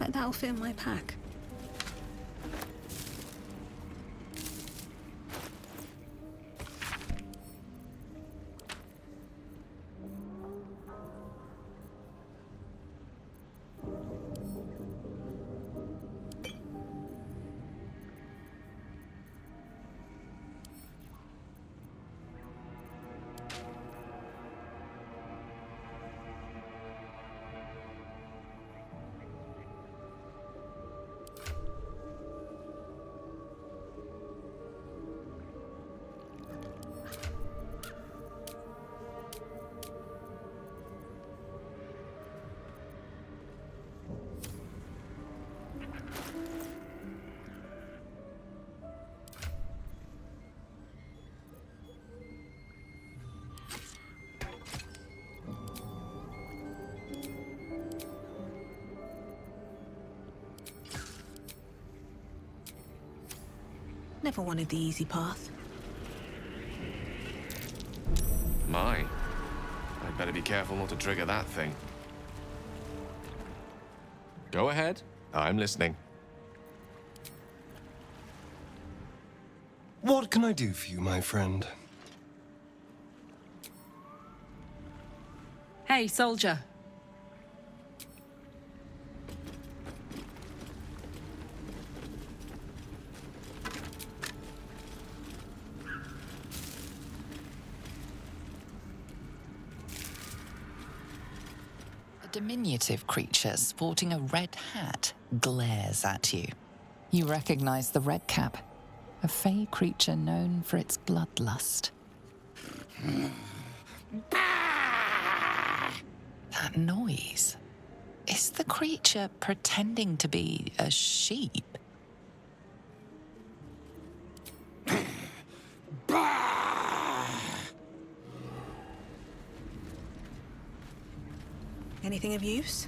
like that'll fit in my pack. Never wanted the easy path. My. I'd better be careful not to trigger that thing. Go ahead. I'm listening. What can I do for you, my friend? Hey, soldier. A diminutive creature sporting a red hat glares at you. You recognize the red cap, a fey creature known for its bloodlust. That noise. Is the creature pretending to be a sheep? Anything of use?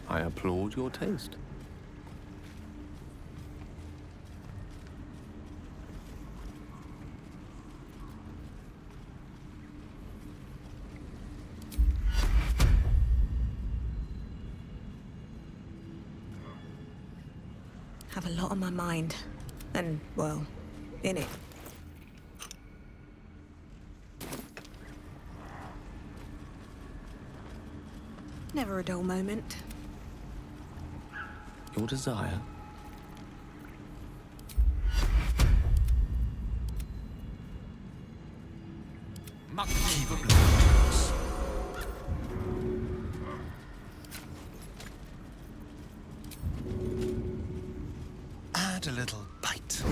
I applaud your taste. Have a lot on my mind. And, well, in it. Never a dull moment. Your desire? Add a little bite.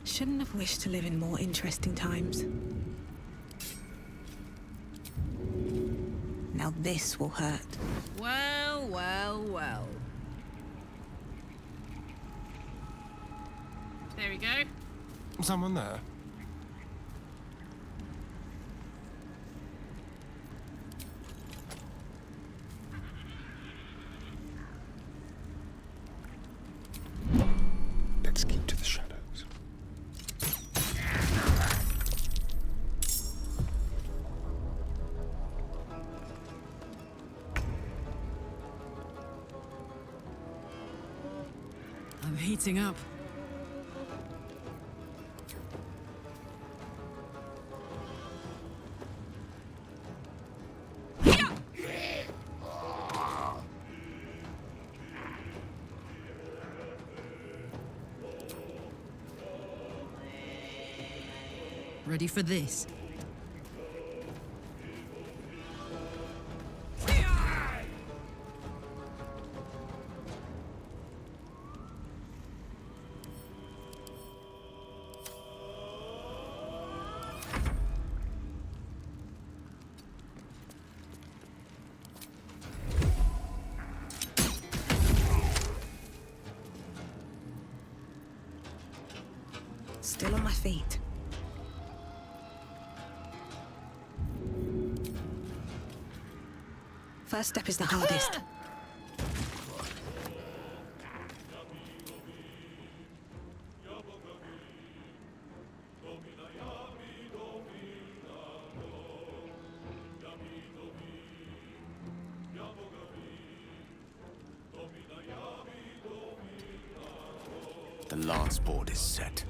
Shouldn't have wished to live in more interesting times. Now this will hurt. Well, well, well. There we go. Someone there? Let's keep to the shadows. I'm heating up. Ready for this? Still on my feet. First step is the hardest. The lance board is set.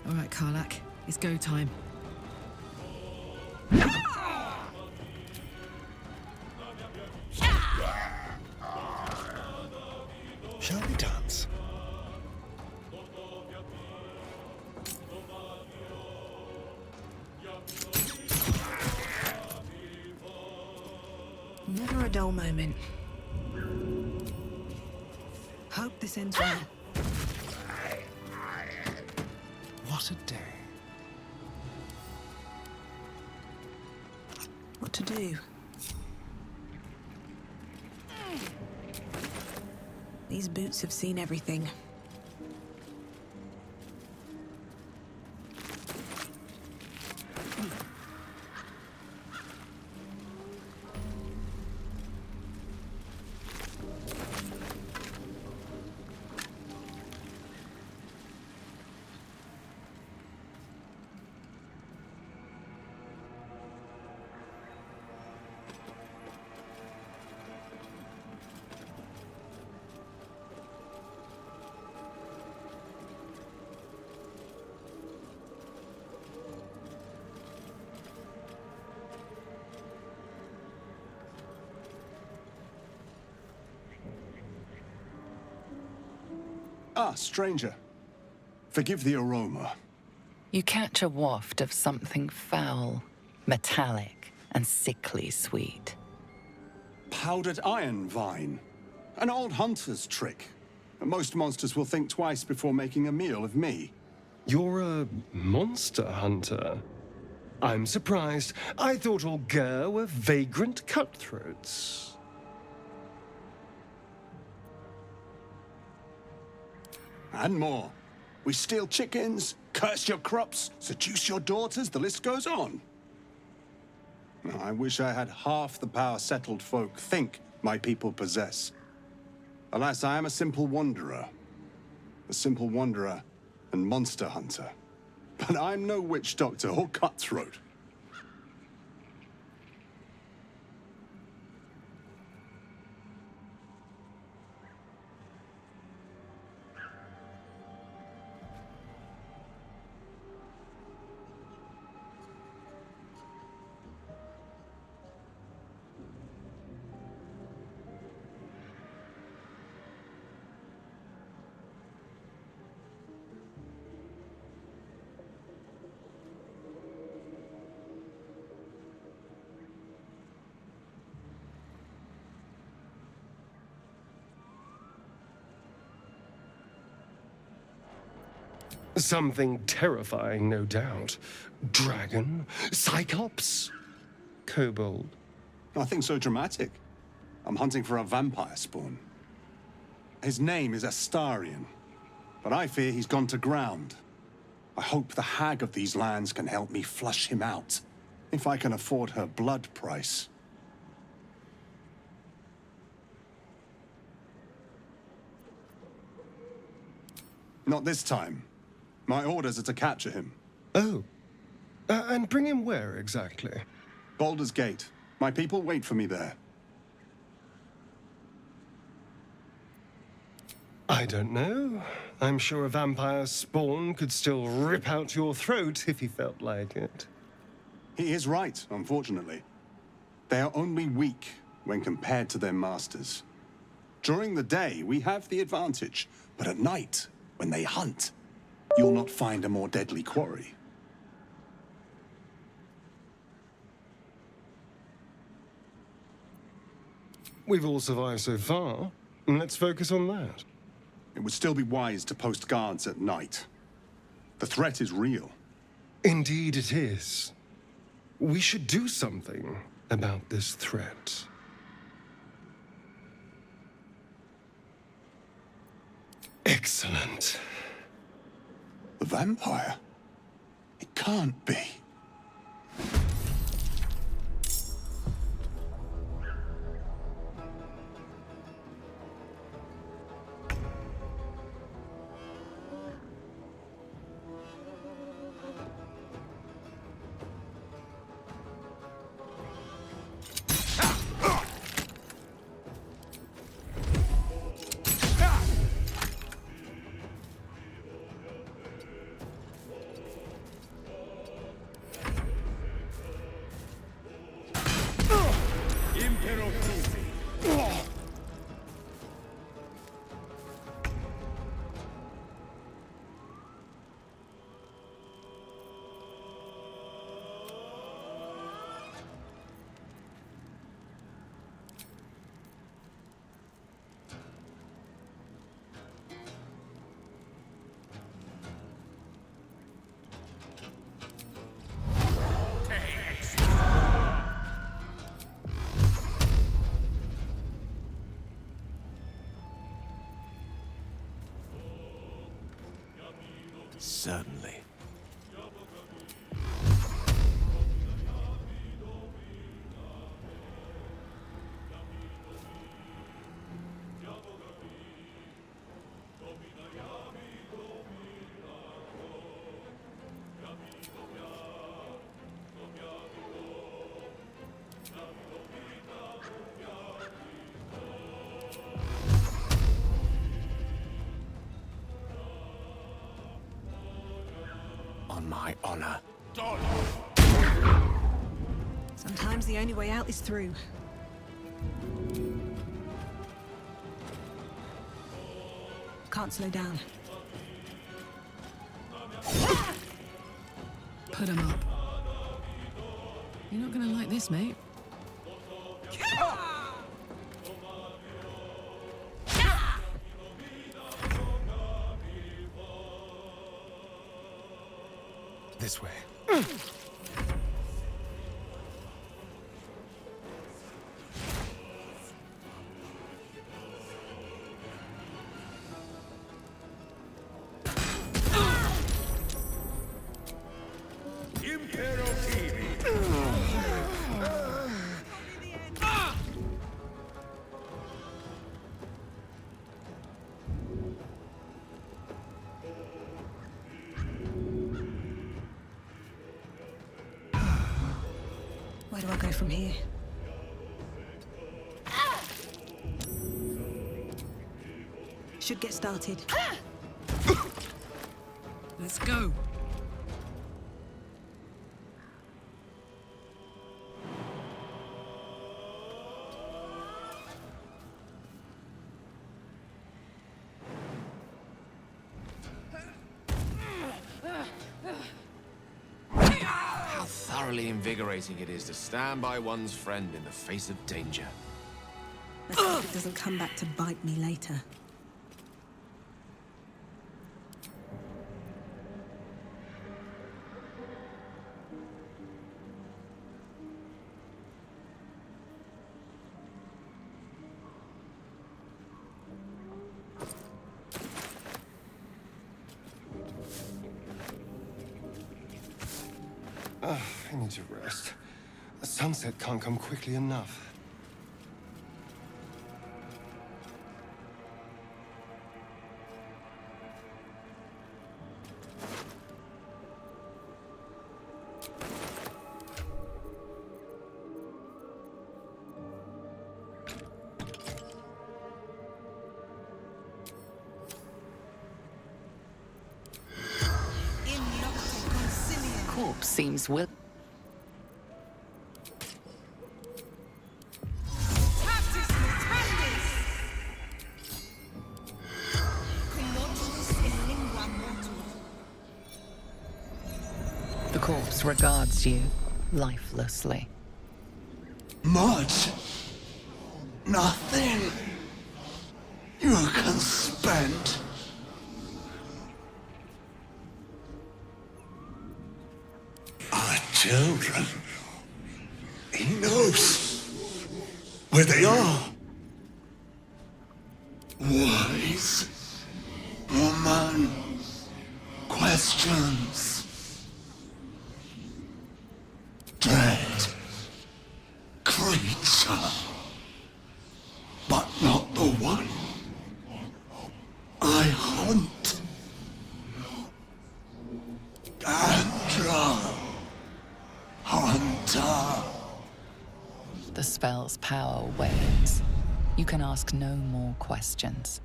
All right, Karlak, it's go time. Shall we dance? Never a dull moment. Hope this ends well. What a day. What to do? These boots have seen everything. Ah, stranger. Forgive the aroma. You catch a waft of something foul, metallic, and sickly sweet. Powdered iron vine. An old hunter's trick. Most monsters will think twice before making a meal of me. You're a monster hunter. I'm surprised. I thought all Ger were vagrant cutthroats. And more. We steal chickens, curse your crops, seduce your daughters, the list goes on. I wish I had half the power settled folk think my people possess. Alas, I am a simple wanderer. A simple wanderer and monster hunter. But I'm no witch doctor or cutthroat. Something terrifying, no doubt. Dragon? Cyclops? Kobold? Nothing so dramatic. I'm hunting for a vampire spawn. His name is Astarion, but I fear he's gone to ground. I hope the hag of these lands can help me flush him out, if I can afford her blood price. Not this time. My orders are to capture him. Oh. And bring him where exactly? Baldur's Gate. My people wait for me there. I don't know. I'm sure a vampire spawn could still rip out your throat if he felt like it. He is right, unfortunately. They are only weak when compared to their masters. During the day, we have the advantage, but at night, when they hunt, you'll not find a more deadly quarry. We've all survived so far. Let's focus on that. It would still be wise to post guards at night. The threat is real. Indeed it is. We should do something about this threat. Excellent. The vampire? It can't be. Certainly. On my honor. Sometimes the only way out is through. Can't slow down. Put him up. You're not gonna like this, mate. This way. Where do I go from here? Should get started. Let's go. How thoroughly invigorating it is to stand by one's friend in the face of danger. Let's hope it doesn't come back to bite me later. I need to rest. The sunset can't come quickly enough. Corpse seems will. The corpse regards you lifelessly. Mud? Nothing. drunk and spent. Our children. He knows where they are. Wise woman questions. Dread creature, but not the one I hunt. Andra Hunter. The spell's power wanes. You can ask no more questions.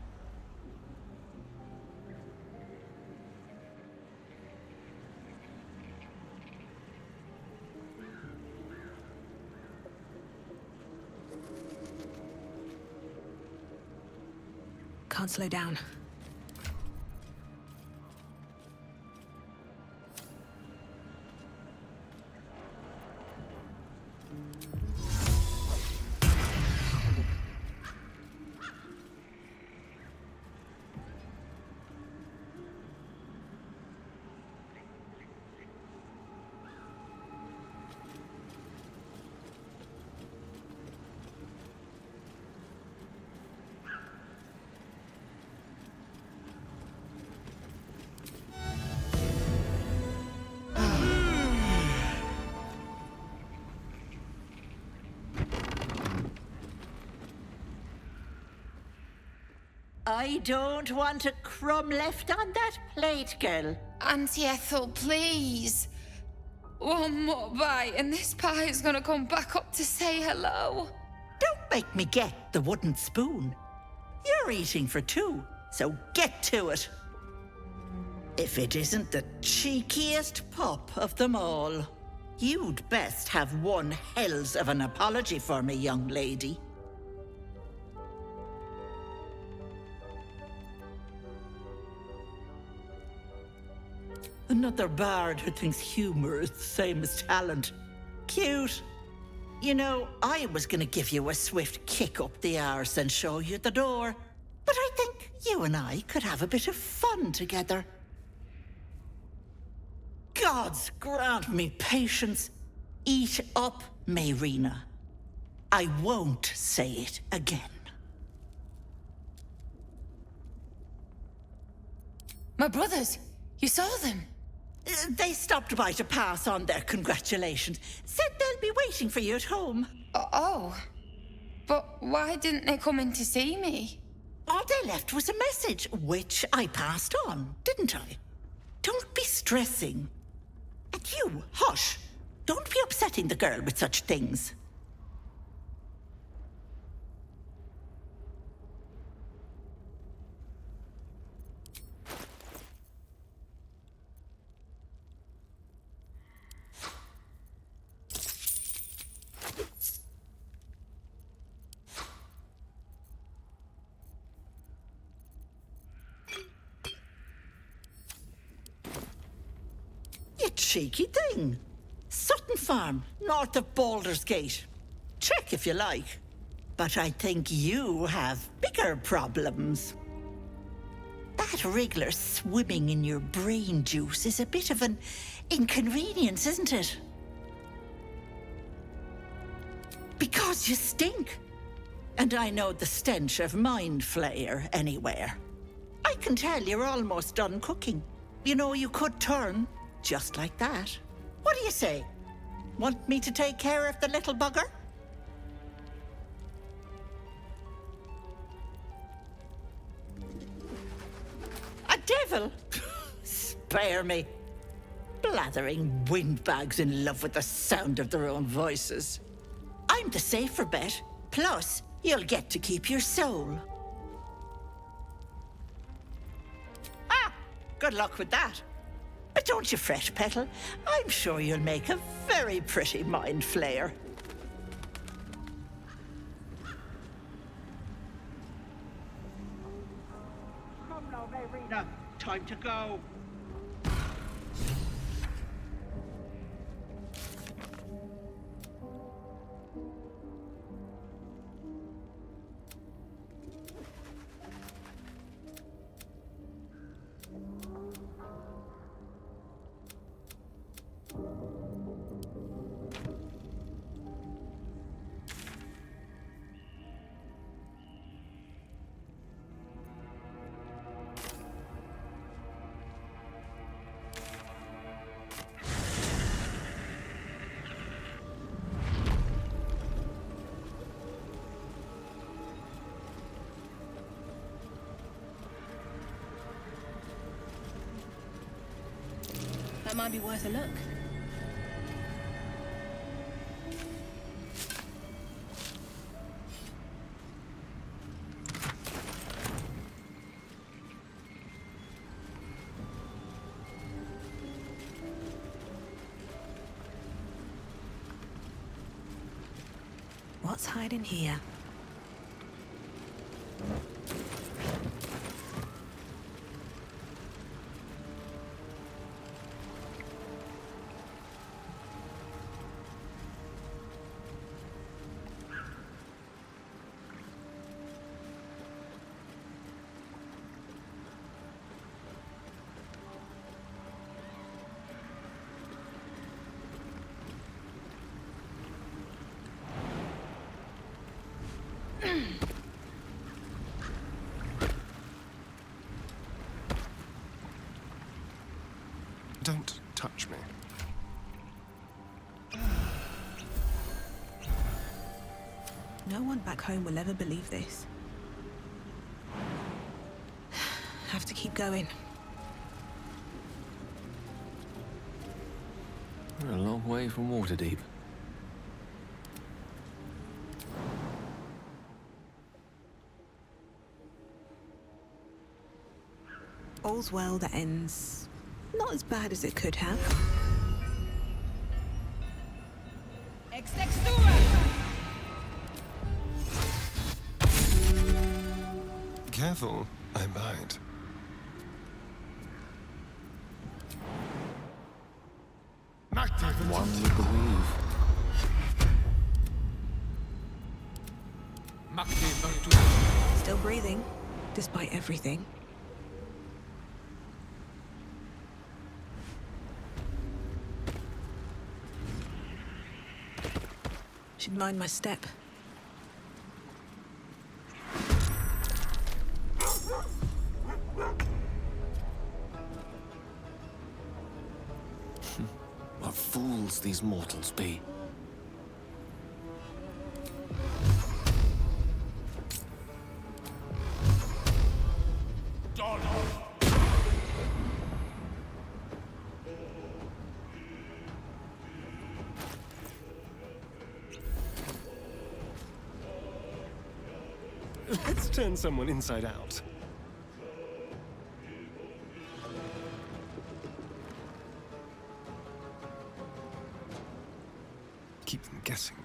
Can't slow down. I don't want a crumb left on that plate, girl. Auntie Ethel, please. One more bite and this pie is gonna come back up to say hello. Don't make me get the wooden spoon. You're eating for two, so get to it. If it isn't the cheekiest pup of them all, you'd best have one hells of an apology for me, young lady. Another bard who thinks humor is the same as talent. Cute. You know, I was gonna give you a swift kick up the arse and show you the door. But I think you and I could have a bit of fun together. Gods grant me patience. Eat up, Mayrina. I won't say it again. My brothers, you saw them. They stopped by to pass on their congratulations. Said they'll be waiting for you at home. Oh. But why didn't they come in to see me? All they left was a message, which I passed on, didn't I? Don't be stressing. And you, hush. Don't be upsetting the girl with such things. You cheeky thing. Sutton Farm, north of Baldur's Gate. Check if you like. But I think you have bigger problems. That wriggler swimming in your brain juice is a bit of an inconvenience, isn't it? Because you stink. And I know the stench of mind flayer anywhere. I can tell you're almost done cooking. You know, you could turn just like that. What do you say? Want me to take care of the little bugger? A devil? Spare me. Blathering windbags in love with the sound of their own voices. I'm the safer bet. Plus, you'll get to keep your soul. Ah! Good luck with that. But don't you fret, Petal. I'm sure you'll make a very pretty mind flayer. Come now, Mayrina. Time to go. That might be worth a look. What's hiding here? Don't touch me. No one back home will ever believe this. Have to keep going. We're a long way from Waterdeep. All's well that ends not as bad as it could have. Ex textura! Careful, I bite. One would believe. Still breathing, despite everything. Should mind my step. What fools these mortals be. Let's turn someone inside out. Keep them guessing.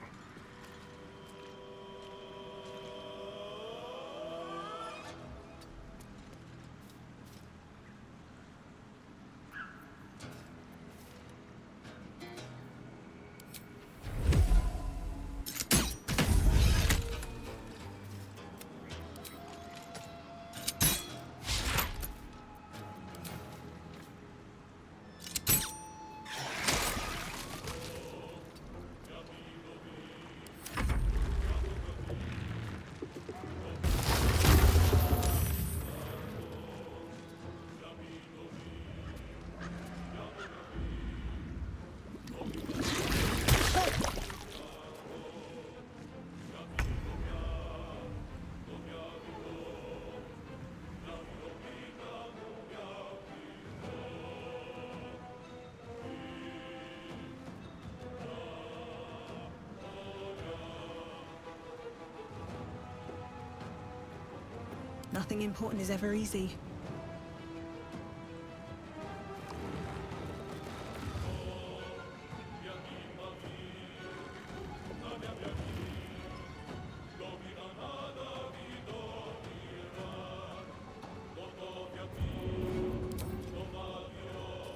Nothing important is ever easy.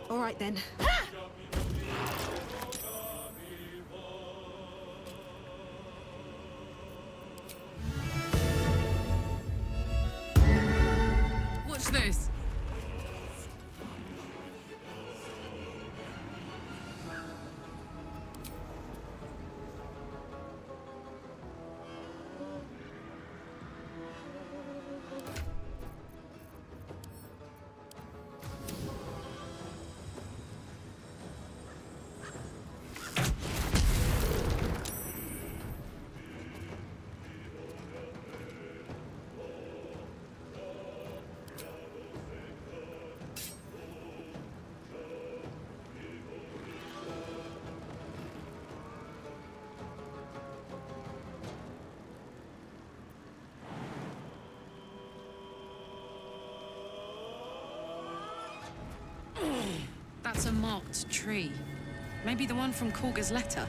All right then. Watch this. That's a marked tree. Maybe the one from Korga's letter.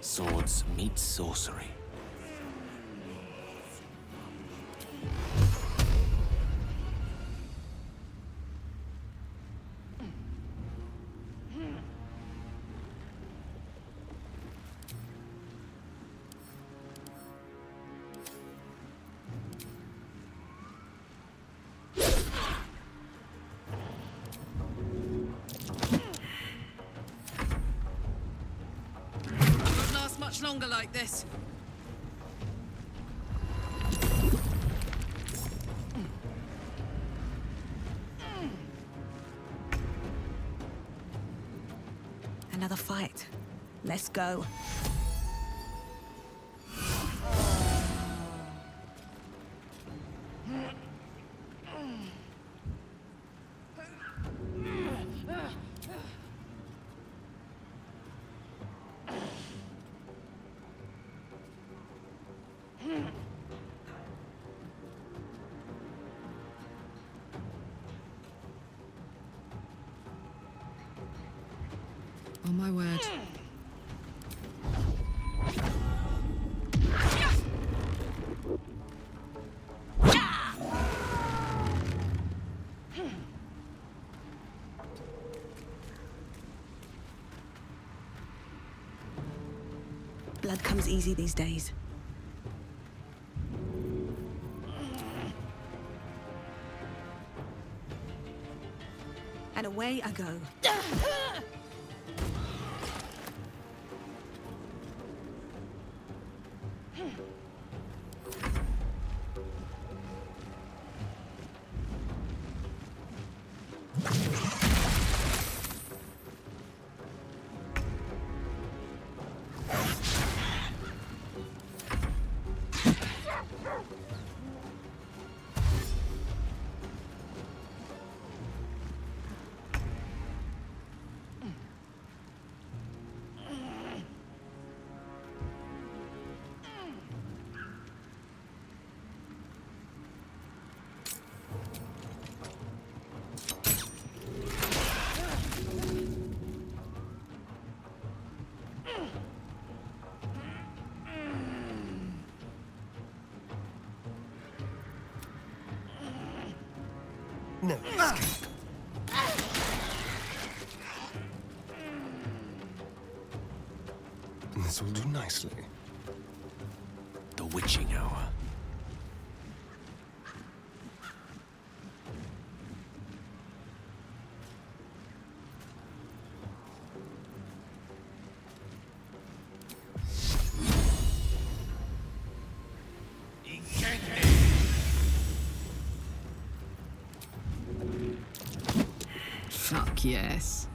Swords meet sorcery. Won't last much longer like this. Another fight. Let's go. On my word. Blood comes easy these days. And away I go. No escape. This will do nicely. The witching hour. Fuck yes.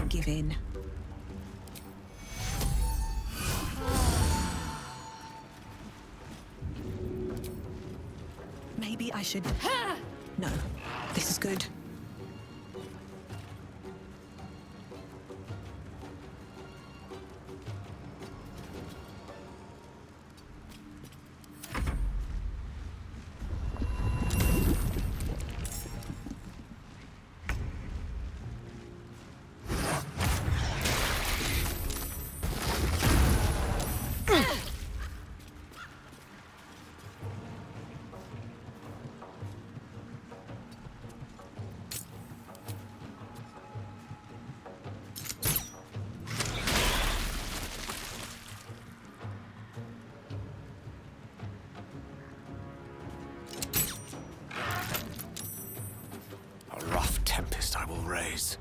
won't give in. Maybe I should... No, this is good. A rough tempest I will raise.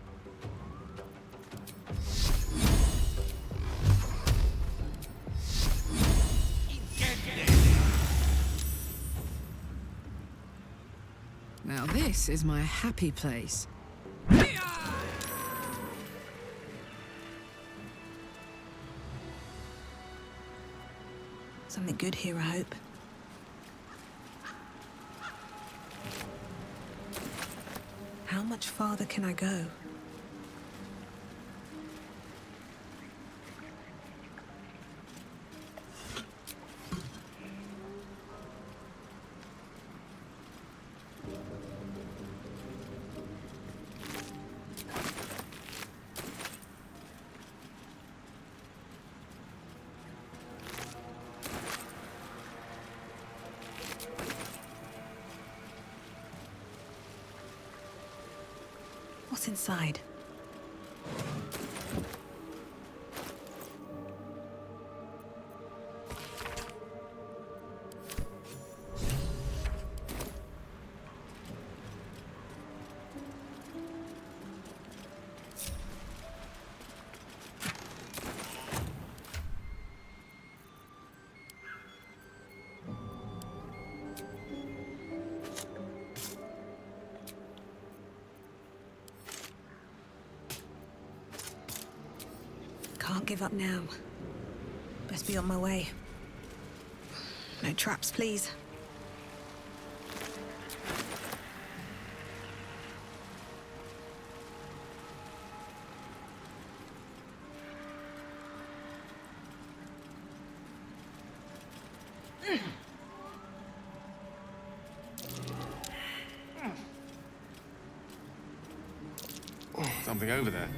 Now this is my happy place. Something good here, I hope. How much farther can I go? What's inside? Can't give up now. Best be on my way. No traps, please. Something over there.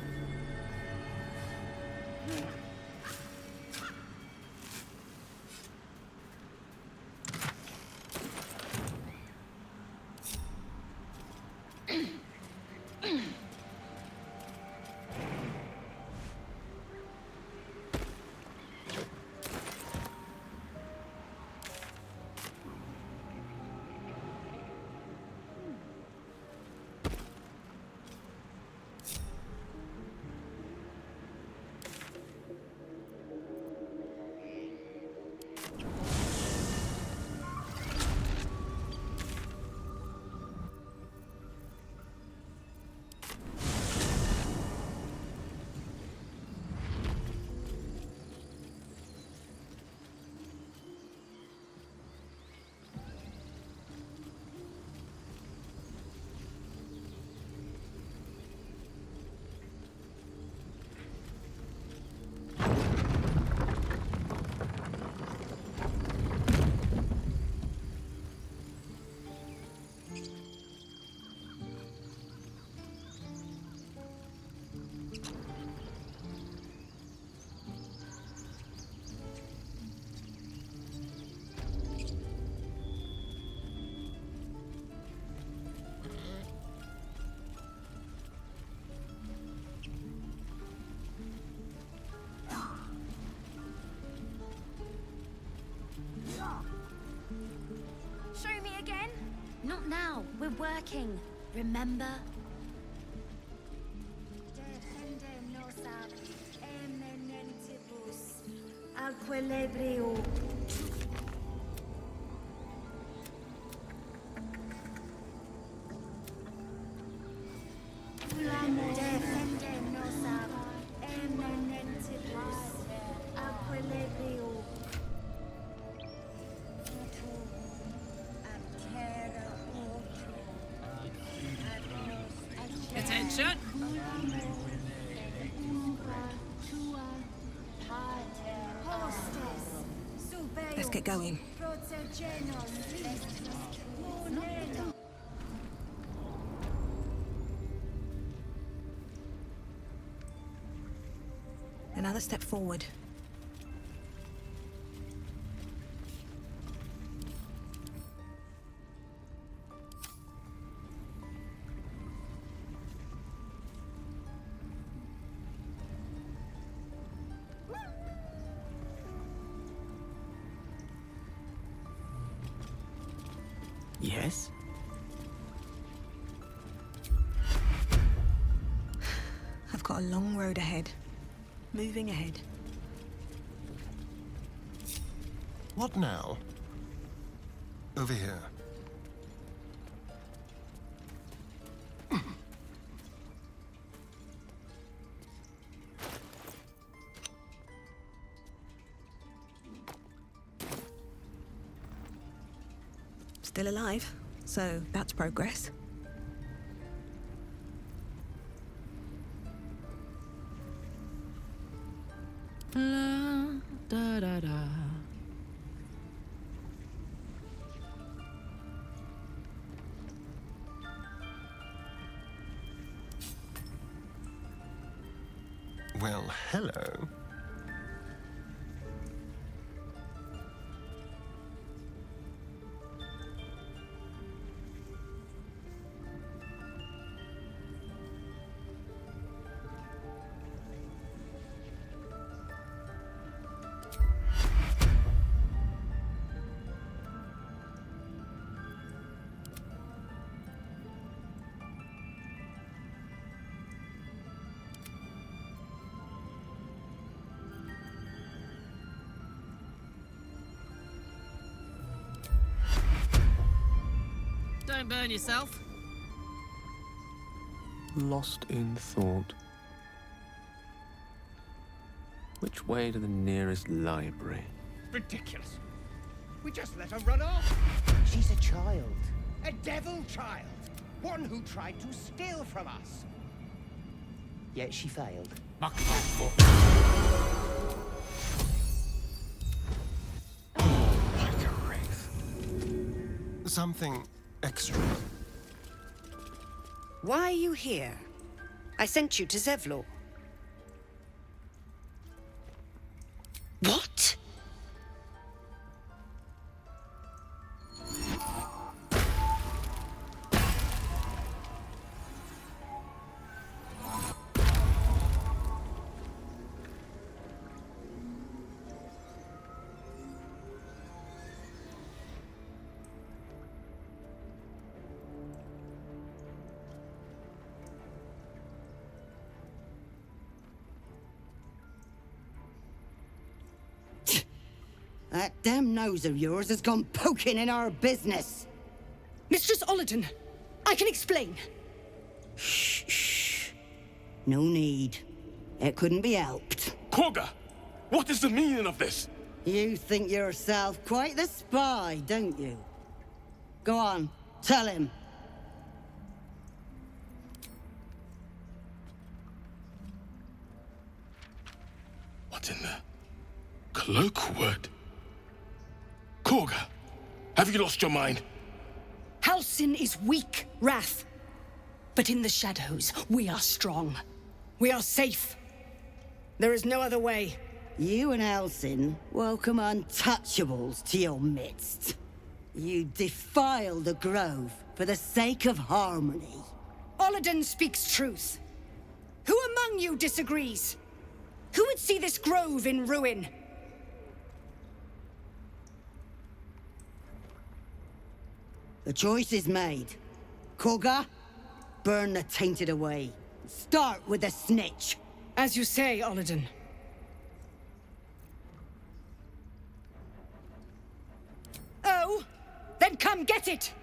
Show me again? Not now. We're working. Remember? Attention! Let's get going. Another step forward. Yes? I've got a long road ahead. Moving ahead. What now? Over here. Still alive, so that's progress. La, da, da, da. Well, hello. Don't burn yourself. Lost in thought. Which way to the nearest library? Ridiculous. We just let her run off. She's a child. A devil child. One who tried to steal from us. Yet she failed. Like a wraith. Something extra. Why are you here? I sent you to Zevlor. What? That damn nose of yours has gone poking in our business. Mistress Ollerton, I can explain. Shh. No need. It couldn't be helped. Koga! What is the meaning of this? You think yourself quite the spy, don't you? Go on, tell him. What's in there? Cloakwood? Koga, have you lost your mind? Halsin is weak, Wrath. But in the shadows, we are strong. We are safe. There is no other way. You and Halsin welcome untouchables to your midst. You defile the grove for the sake of harmony. Ollerton speaks truth. Who among you disagrees? Who would see this grove in ruin? The choice is made. Koga, burn the tainted away. Start with the snitch. As you say, Ollerton. Oh, then come get it!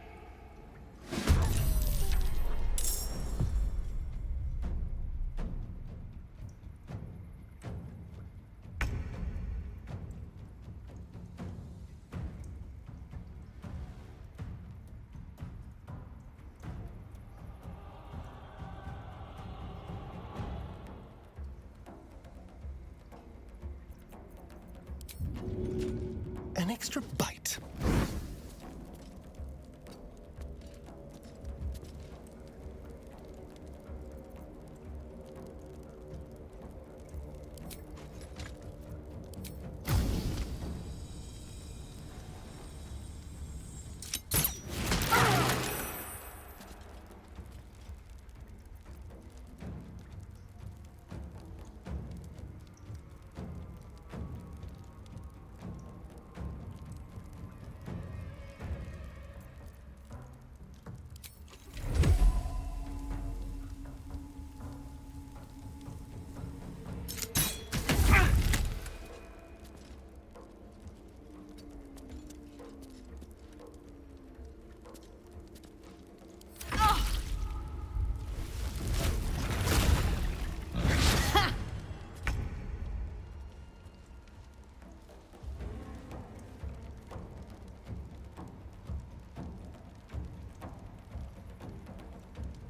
an extra bite.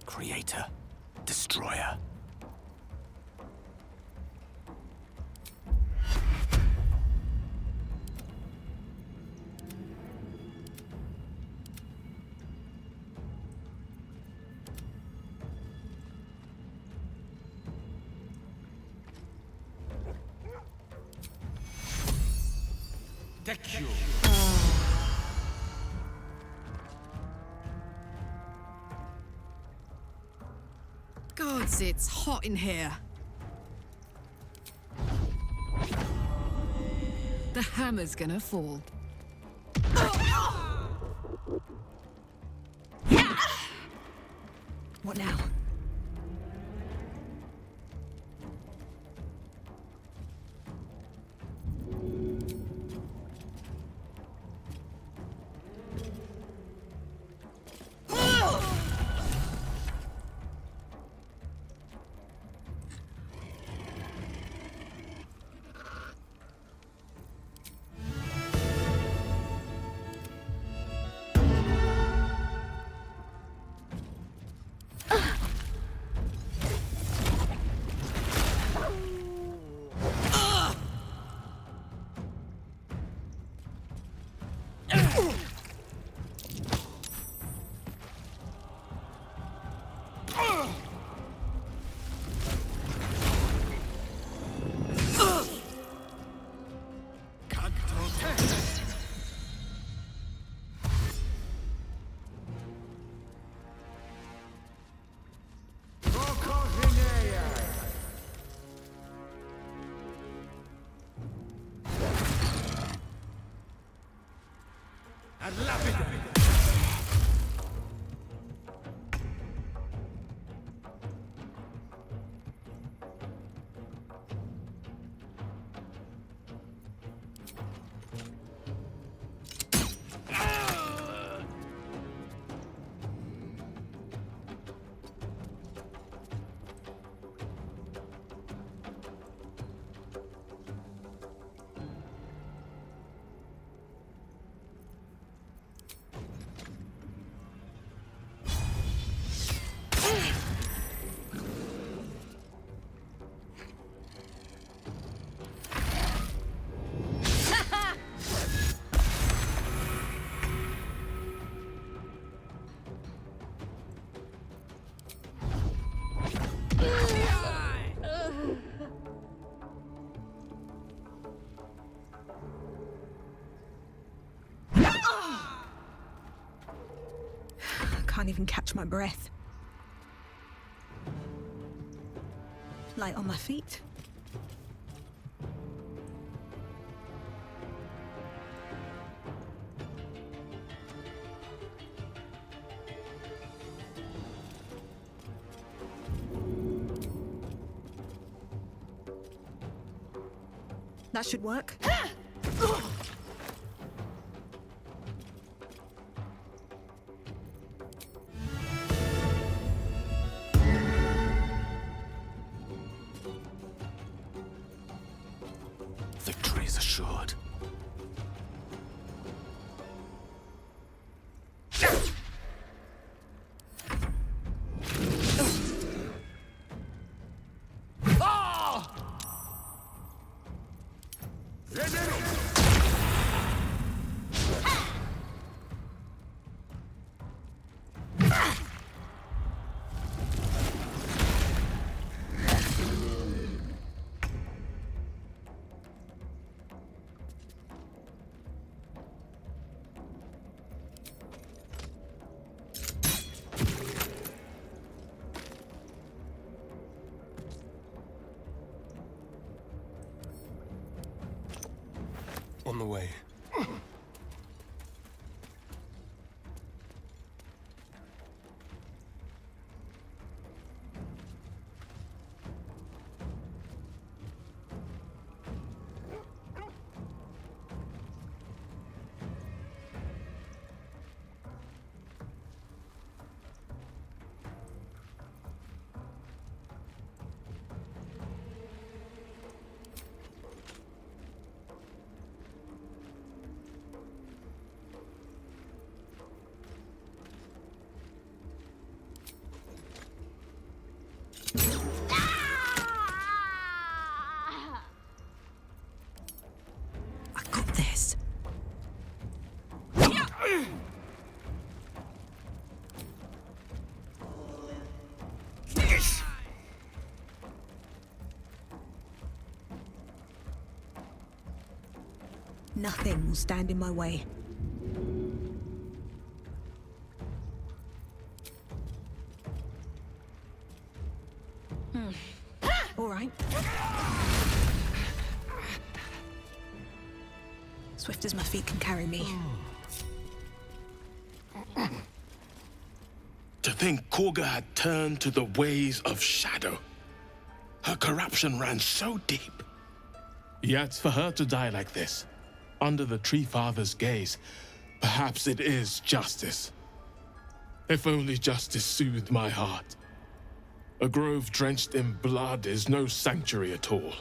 Creator, destroyer. The cure. Gods, it's hot in here. The hammer's gonna fall. What now? Can't even catch my breath. Light on my feet. That should work. Victory is assured. On the way. Nothing will stand in my way. All right. Swift as my feet can carry me. To think Korga had turned to the ways of shadow. Her corruption ran so deep. Yet for her to die like this, under the Tree Father's gaze, perhaps it is justice. If only justice soothed my heart. A grove drenched in blood is no sanctuary at all.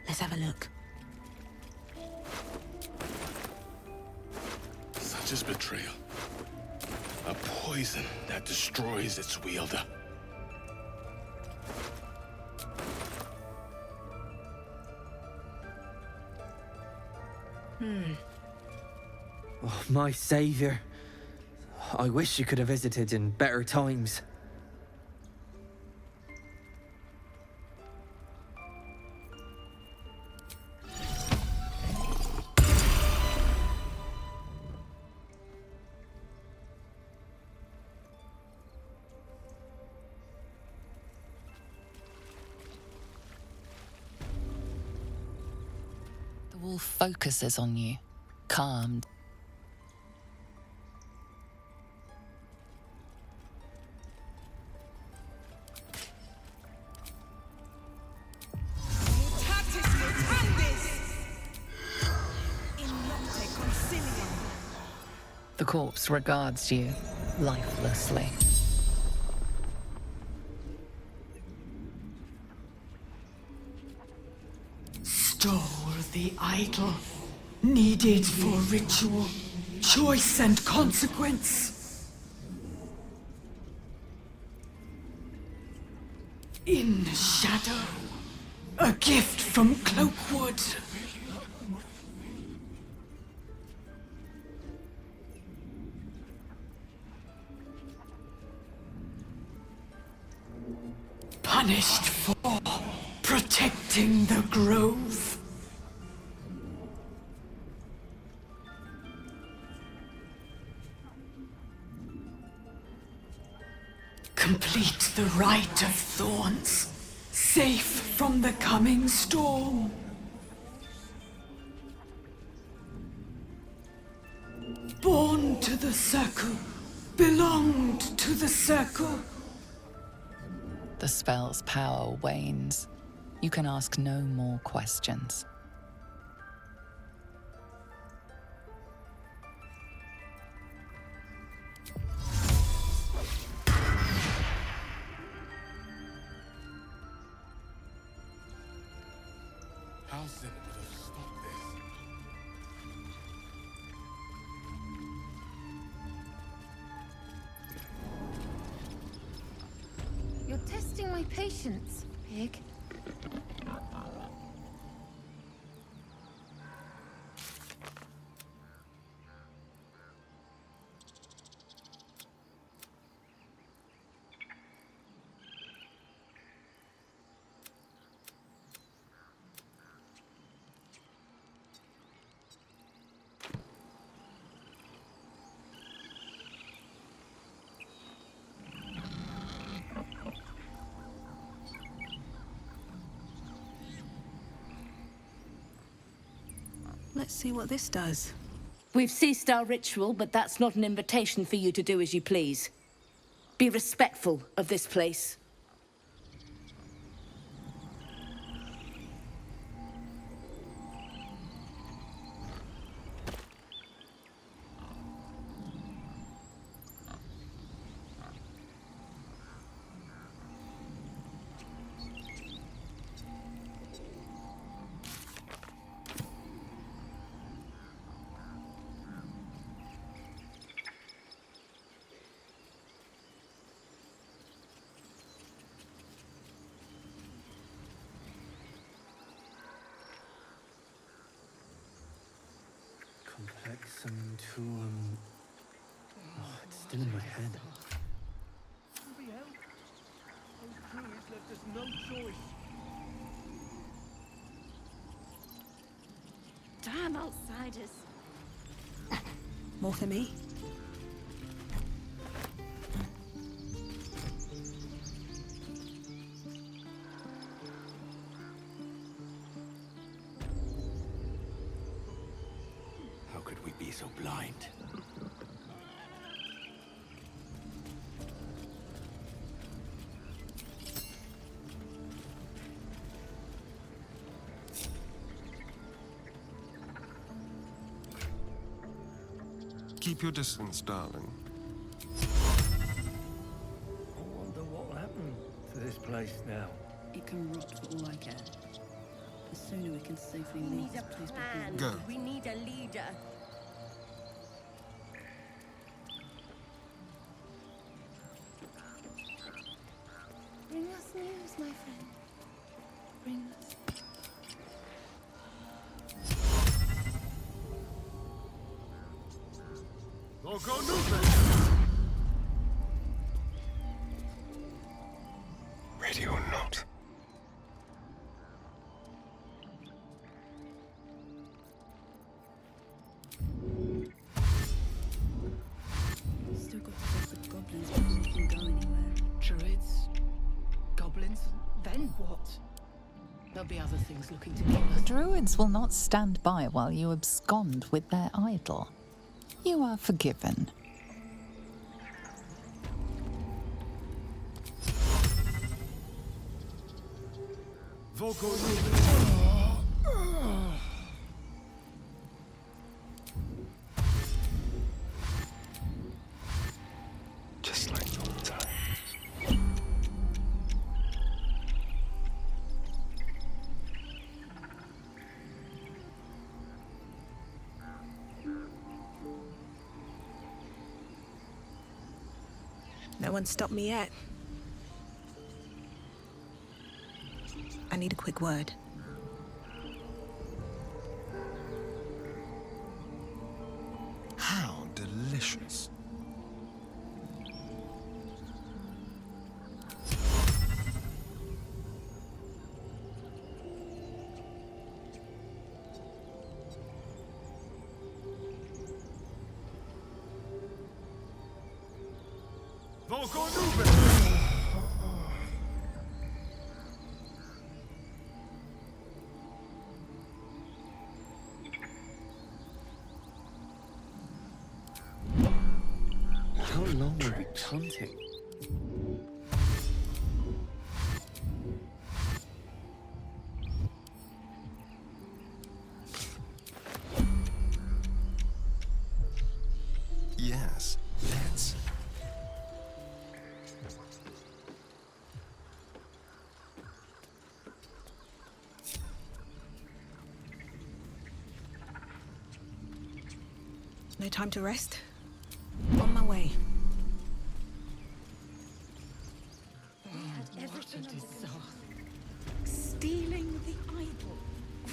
Let's have a look. Such is betrayal. A poison that destroys its wielder. Oh, my savior. I wish you could have visited in better times. The wolf focuses on you, calmed. The corpse regards you lifelessly. Stole the idol, needed for ritual, choice and consequence. In shadow, a gift from Cloakwood. Punished for protecting the grove. Complete the rite of thorns, safe from the coming storm. Born to the circle, belonged to the circle. The spell's power wanes. You can ask no more questions. Halsin would have stopped this. You're testing my patience, pig. Let's see what this does. We've ceased our ritual, but that's not an invitation for you to do as you please. Be respectful of this place. Complexum tuum. Oh, it's still in my head. Somebody help! Those druids left us no choice. Damn outsiders. More for me? How could we be so blind? Keep your distance, darling. I wonder what'll happen to this place now. It can rot for all I care. The sooner we can safely We leave need this a place plan. Go. We need a leader. Bring us news, my friend. Bring us. Ready or not? Still got to face the goblins before we can go anywhere. Druids? Goblins? Then what? There'll be other things looking to kill us. The druids will not stand by while you abscond with their idol. You are forgiven. Just like all the time. No one stopped me yet. I need a quick word. How delicious. How long were we hunting? Yes, let's. No time to rest? On my way. Everything Stealing the idol.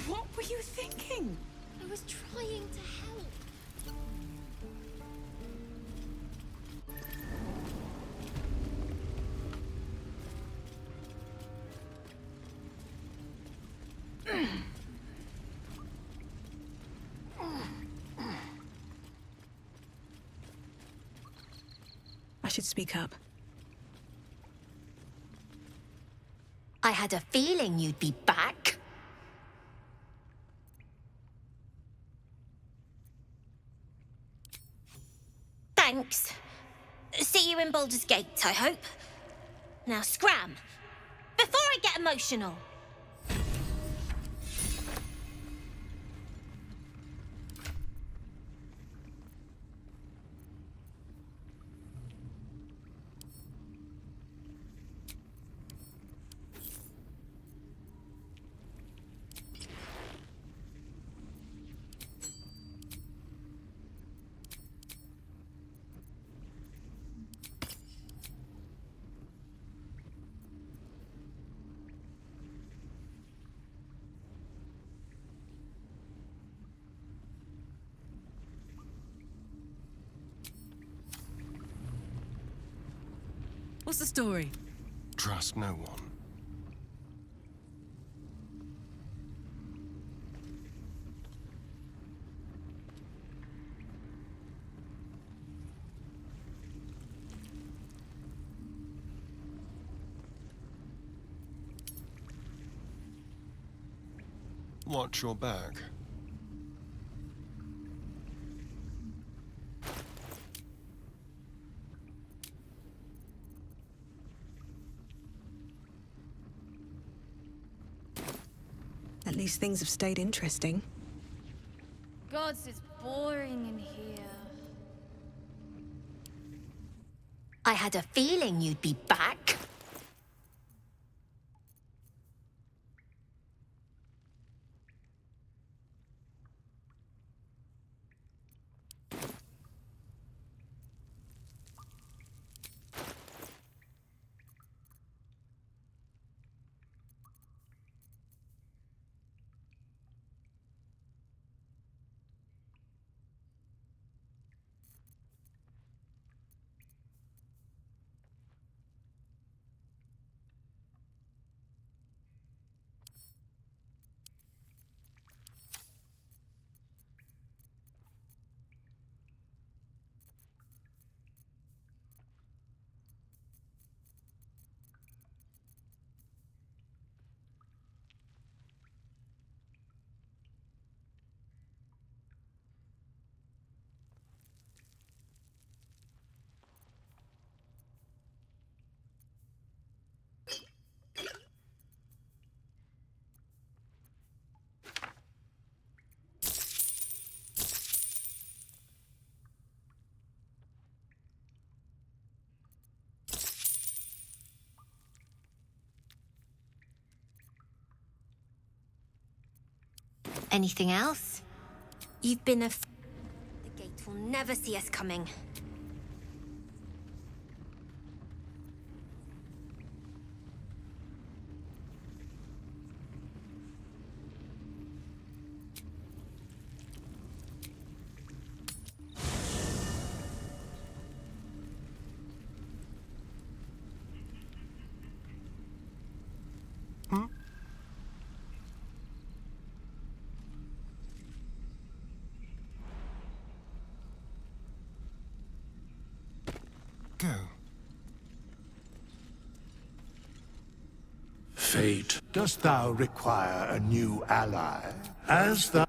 What were you thinking? I was trying to help. I should speak up. I had a feeling you'd be back. Thanks. See you in Baldur's Gate, I hope. Now scram! Before I get emotional! What's the story? Trust no one. Watch your back. At least things have stayed interesting. Gods, it's boring in here. I had a feeling you'd be back. Anything else? You've been The gate will never see us coming. Go. Fate, dost thou require a new ally? As thou...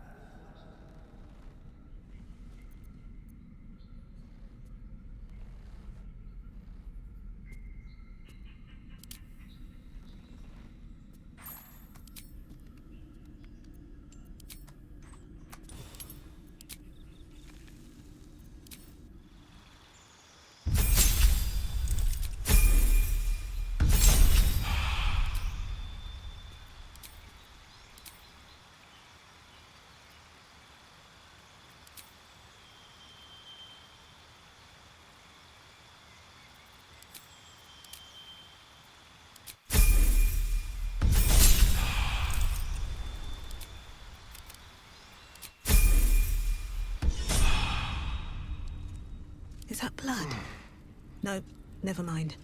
Is that blood? No, never mind.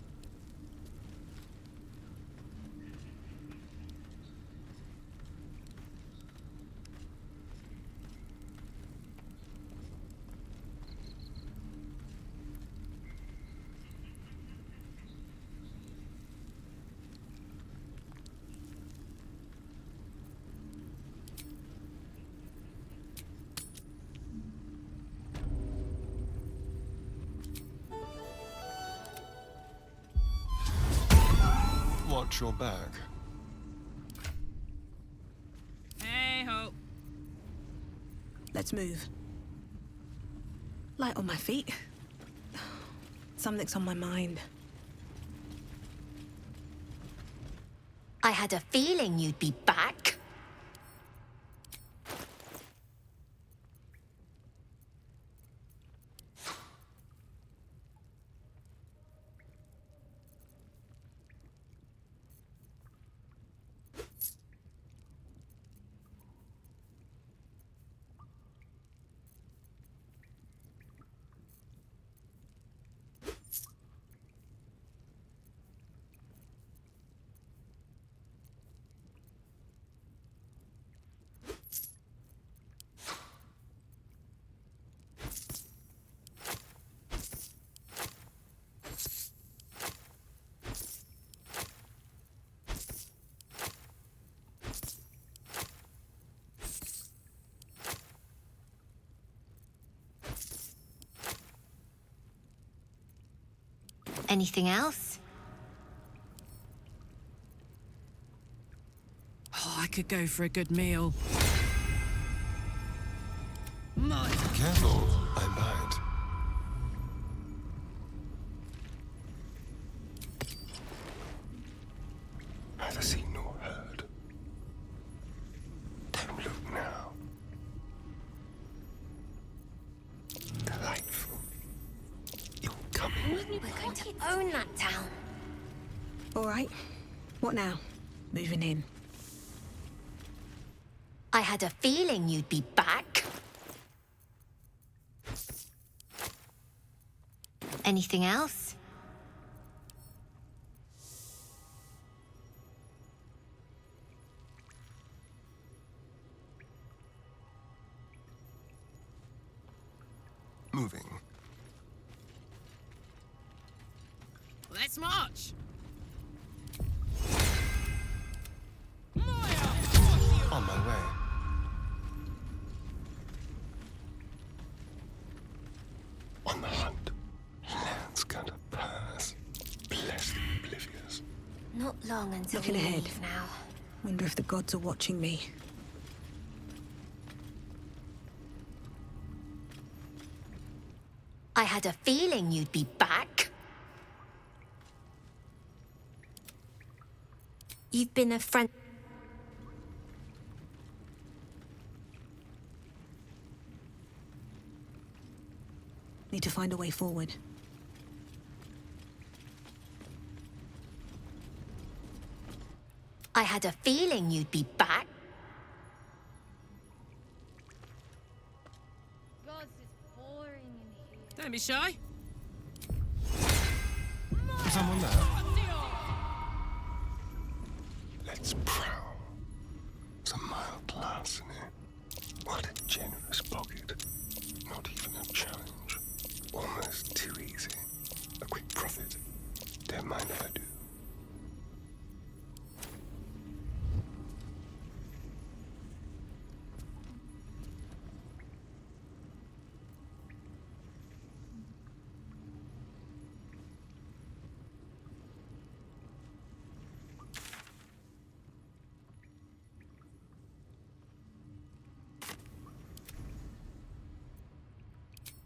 watch your back. Hey ho. Let's move. Light on my feet. Something's on my mind. I had a feeling you'd be back. Anything else? Oh, I could go for a good meal. My Careful, I might. Neither seen nor heard. Don't look now. Delightful. You're coming with me. We're going to own that town. All right. What now? Moving in. I had a feeling you'd be back. Anything else? Moving. Let's march. On my way. On the hunt. Land's gonna pass. Bless the oblivious. Not long until Looking we ahead. leave now. Wonder if the gods are watching me. I had a feeling you'd be back. You've been a friend. Need to find a way forward. I had a feeling you'd be back. Don't be shy. Is someone there? Let's prowl. Some mild larceny. What a generous pocket. Not even a challenge. Almost too easy. A quick profit. Don't mind if I do.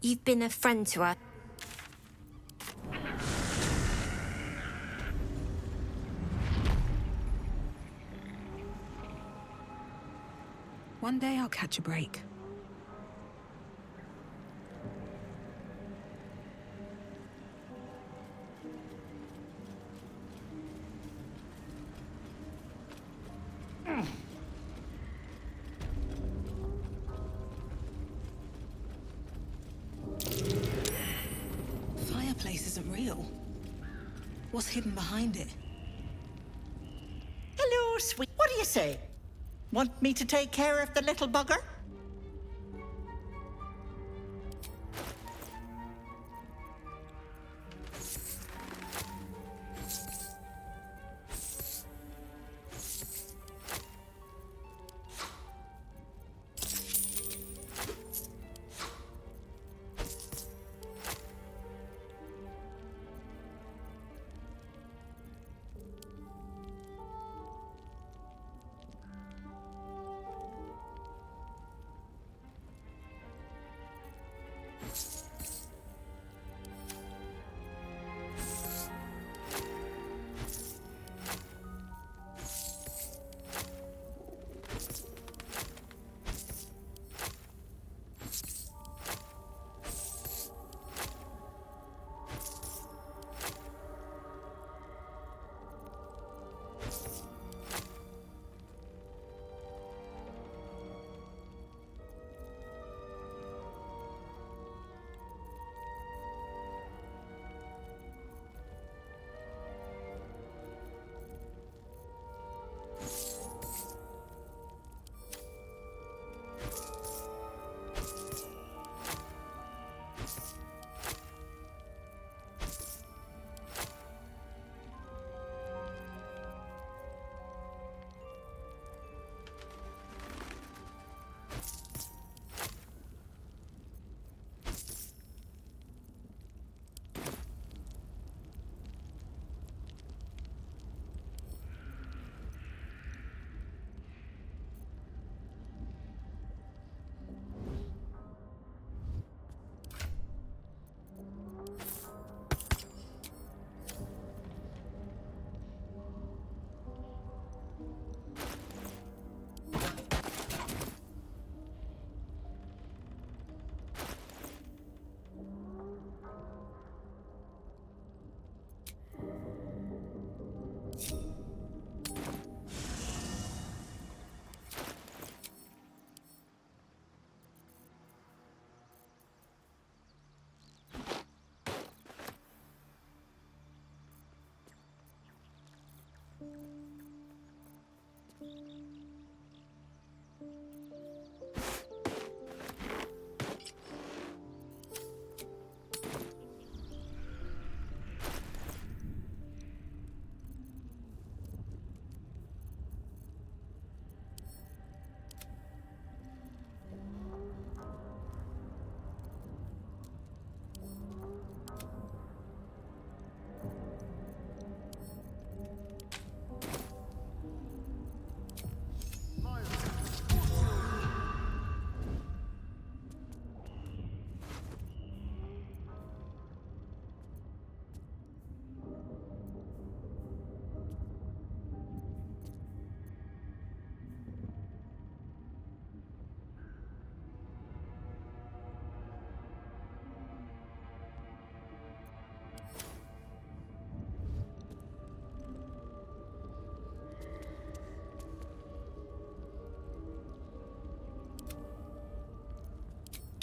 You've been a friend to us. One day I'll catch a break. Fireplace isn't real. What's hidden behind it? Hello, sweet. What do you say? Want me to take care of the little bugger?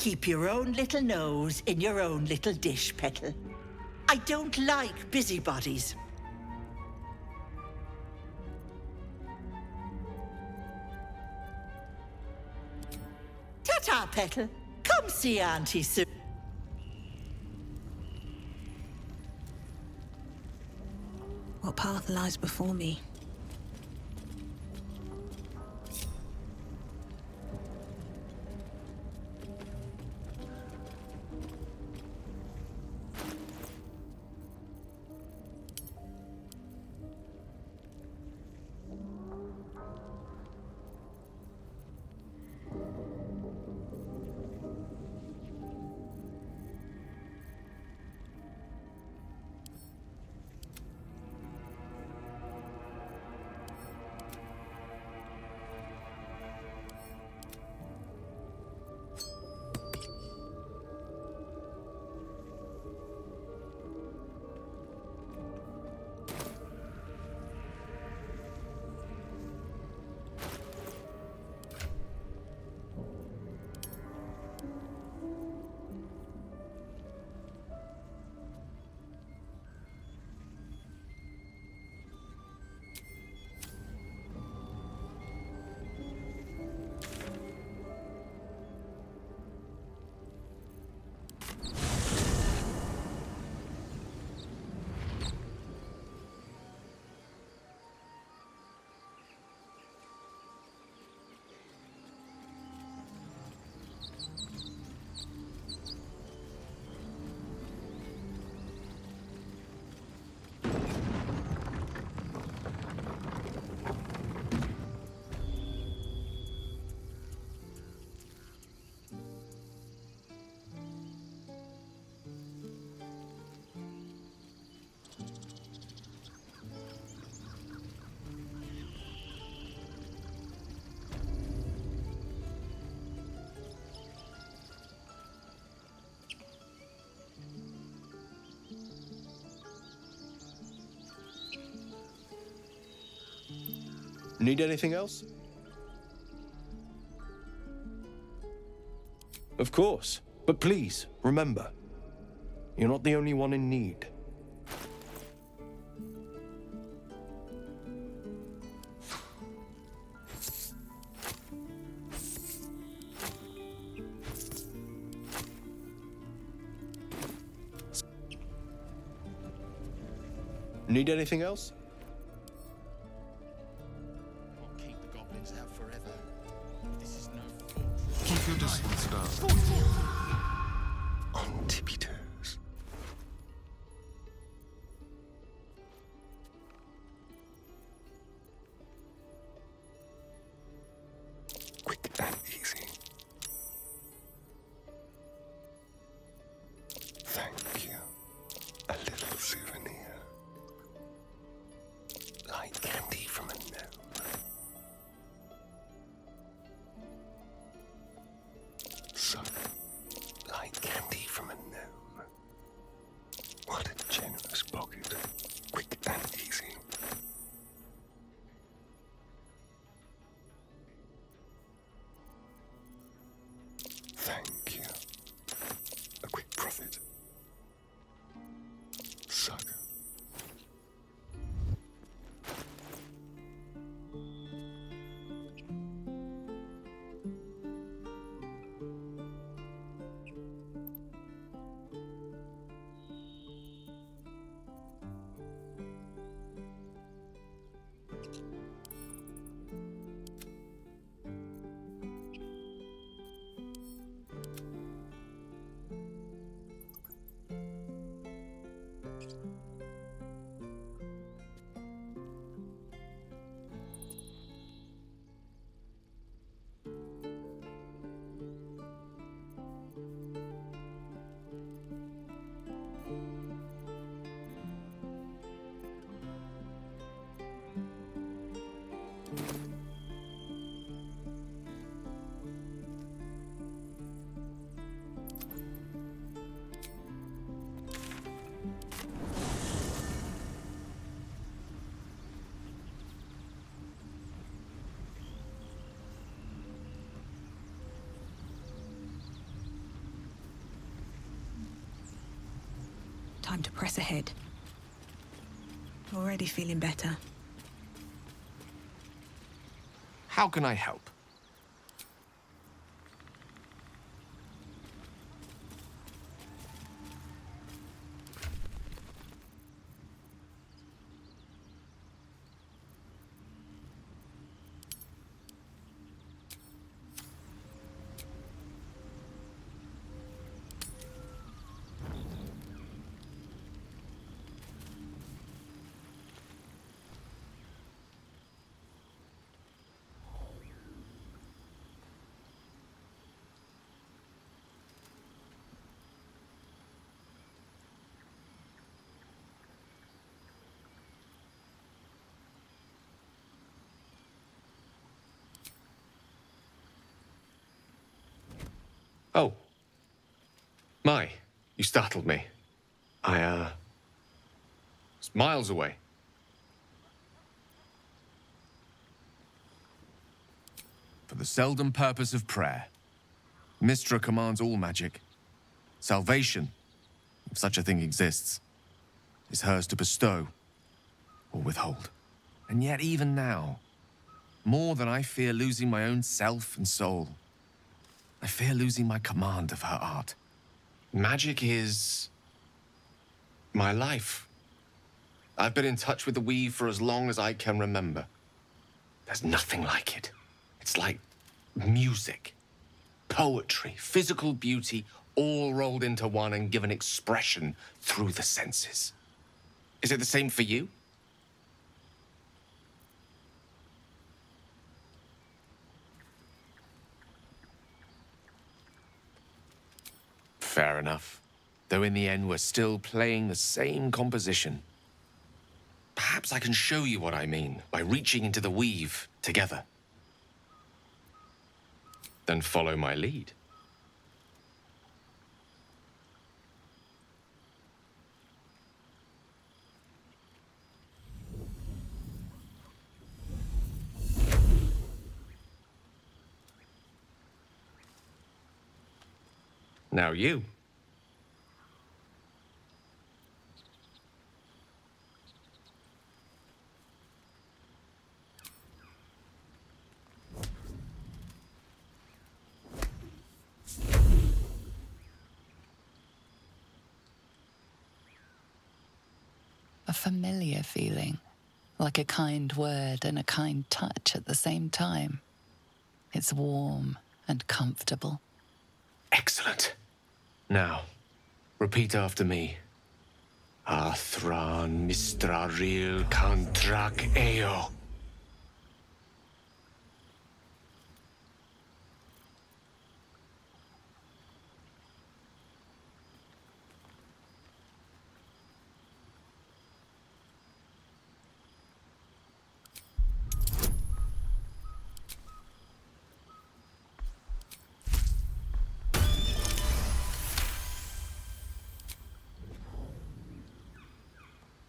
Keep your own little nose in your own little dish, Petal. I don't like busybodies. Ta-ta, Petal. Come see Auntie soon. What path lies before me? Need anything else? Of course, but please, remember, you're not the only one in need. Need anything else? Keep your distance, darling. On tippy toes. Quick and easy. Thank you. A little souvenir. Like candy from a gnome. So, like candy from a gnome. What a generous pocket. Quick and easy. Thank you. A quick profit. Sucker. time to press ahead. Already feeling better. How can I help? Oh. My, you startled me. I, was miles away. For the seldom purpose of prayer, Mystra commands all magic. Salvation, if such a thing exists, is hers to bestow or withhold. And yet even now, more than I fear losing my own self and soul, I fear losing my command of her art. Magic is my life. I've been in touch with the weave for as long as I can remember. There's nothing like it. It's like music, poetry, physical beauty, all rolled into one and given expression through the senses. Is it the same for you? Fair enough. Though in the end, we're still playing the same composition. Perhaps I can show you what I mean by reaching into the weave together. Then follow my lead. Now you. A familiar feeling, like a kind word and a kind touch at the same time. It's warm and comfortable. Excellent. Now, repeat after me. Athran mistraril kantrak eo.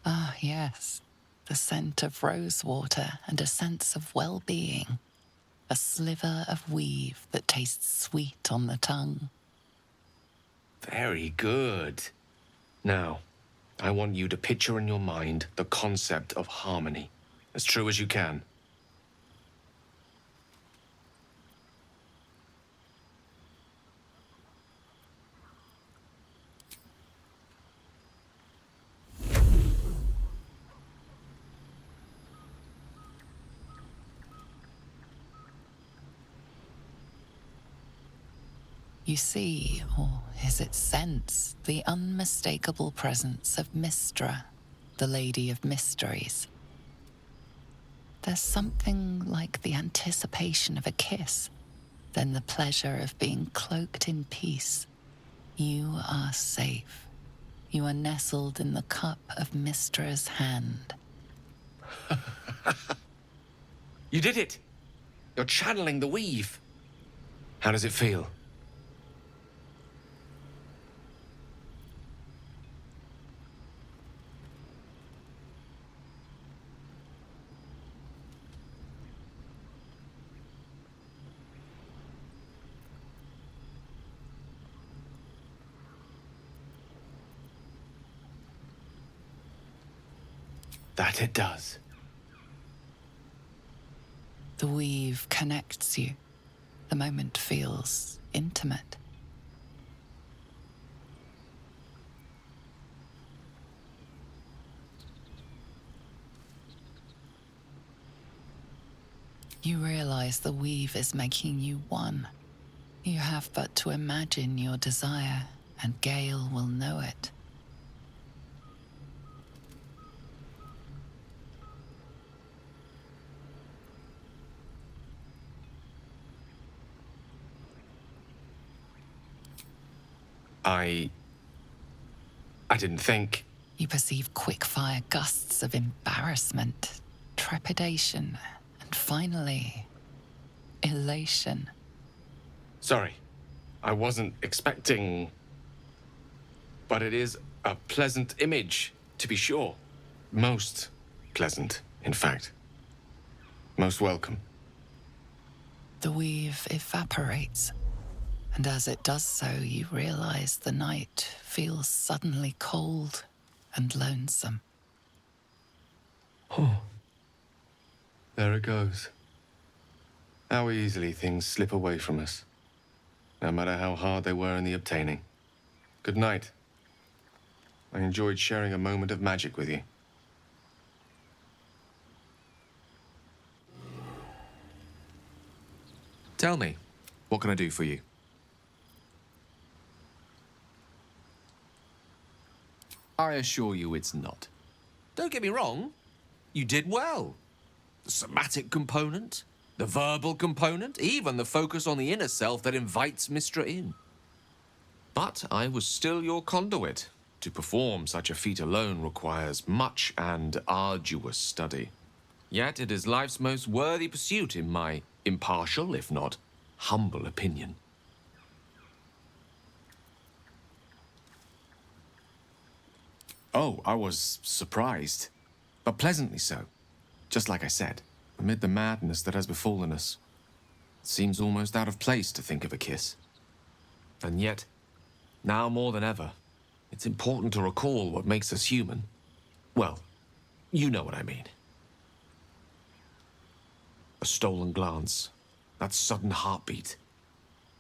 Ah, yes. The scent of rosewater and a sense of well-being. A sliver of weave that tastes sweet on the tongue. Very good. Now, I want you to picture in your mind the concept of harmony, as true as you can. You see, or is it sense, the unmistakable presence of Mystra, the Lady of Mysteries. There's something like the anticipation of a kiss, then the pleasure of being cloaked in peace. You are safe. You are nestled in the cup of Mystra's hand. You did it! You're channeling the weave. How does it feel? That it does. The weave connects you. The moment feels intimate. You realize the weave is making you one. You have but to imagine your desire, and Gale will know it. I didn't think. You perceive quick-fire gusts of embarrassment, trepidation, and finally, elation. Sorry, I wasn't expecting. But it is a pleasant image, to be sure. Most pleasant, in fact. Most welcome. The weave evaporates, and as it does so, you realize the night feels suddenly cold and lonesome. Oh. There it goes. How easily things slip away from us, no matter how hard they were in the obtaining. Good night. I enjoyed sharing a moment of magic with you. Tell me, what can I do for you? I assure you it's not. Don't get me wrong, you did well. The somatic component, the verbal component, even the focus on the inner self that invites Mistra in. But I was still your conduit. To perform such a feat alone requires much and arduous study. Yet it is life's most worthy pursuit in my impartial, if not humble opinion. Oh, I was surprised, but pleasantly so. Just like I said, amid the madness that has befallen us, it seems almost out of place to think of a kiss. And yet, now more than ever, it's important to recall what makes us human. Well, you know what I mean. A stolen glance, that sudden heartbeat.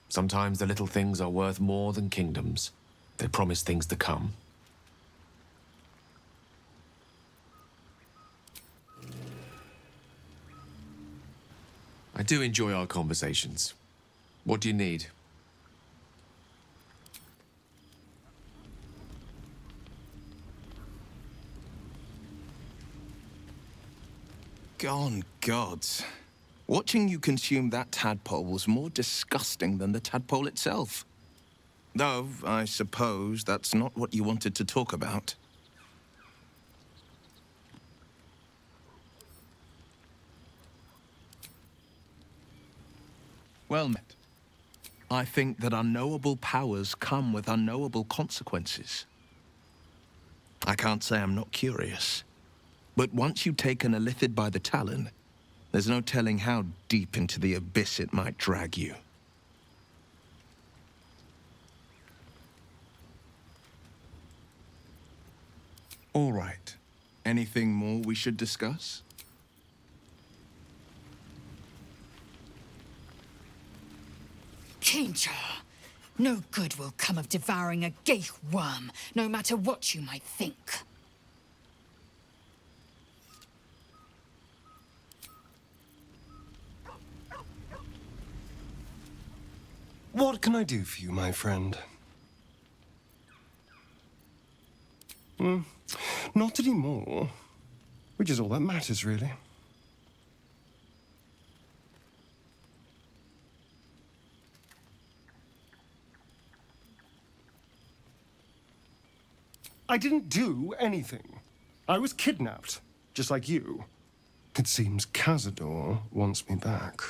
Sometimes the little things are worth more than kingdoms. They promise things to come. I do enjoy our conversations. What do you need? Gone gods. Watching you consume that tadpole was more disgusting than the tadpole itself. Though, I suppose that's not what you wanted to talk about. Well met. I think that unknowable powers come with unknowable consequences. I can't say I'm not curious. But once you take an illithid by the talon, there's no telling how deep into the abyss it might drag you. All right. Anything more we should discuss? Danger! No good will come of devouring a gaich worm, no matter what you might think. What can I do for you, my friend? Not anymore. Which is all that matters, really. I didn't do anything. I was kidnapped, just like you. It seems Cazador wants me back.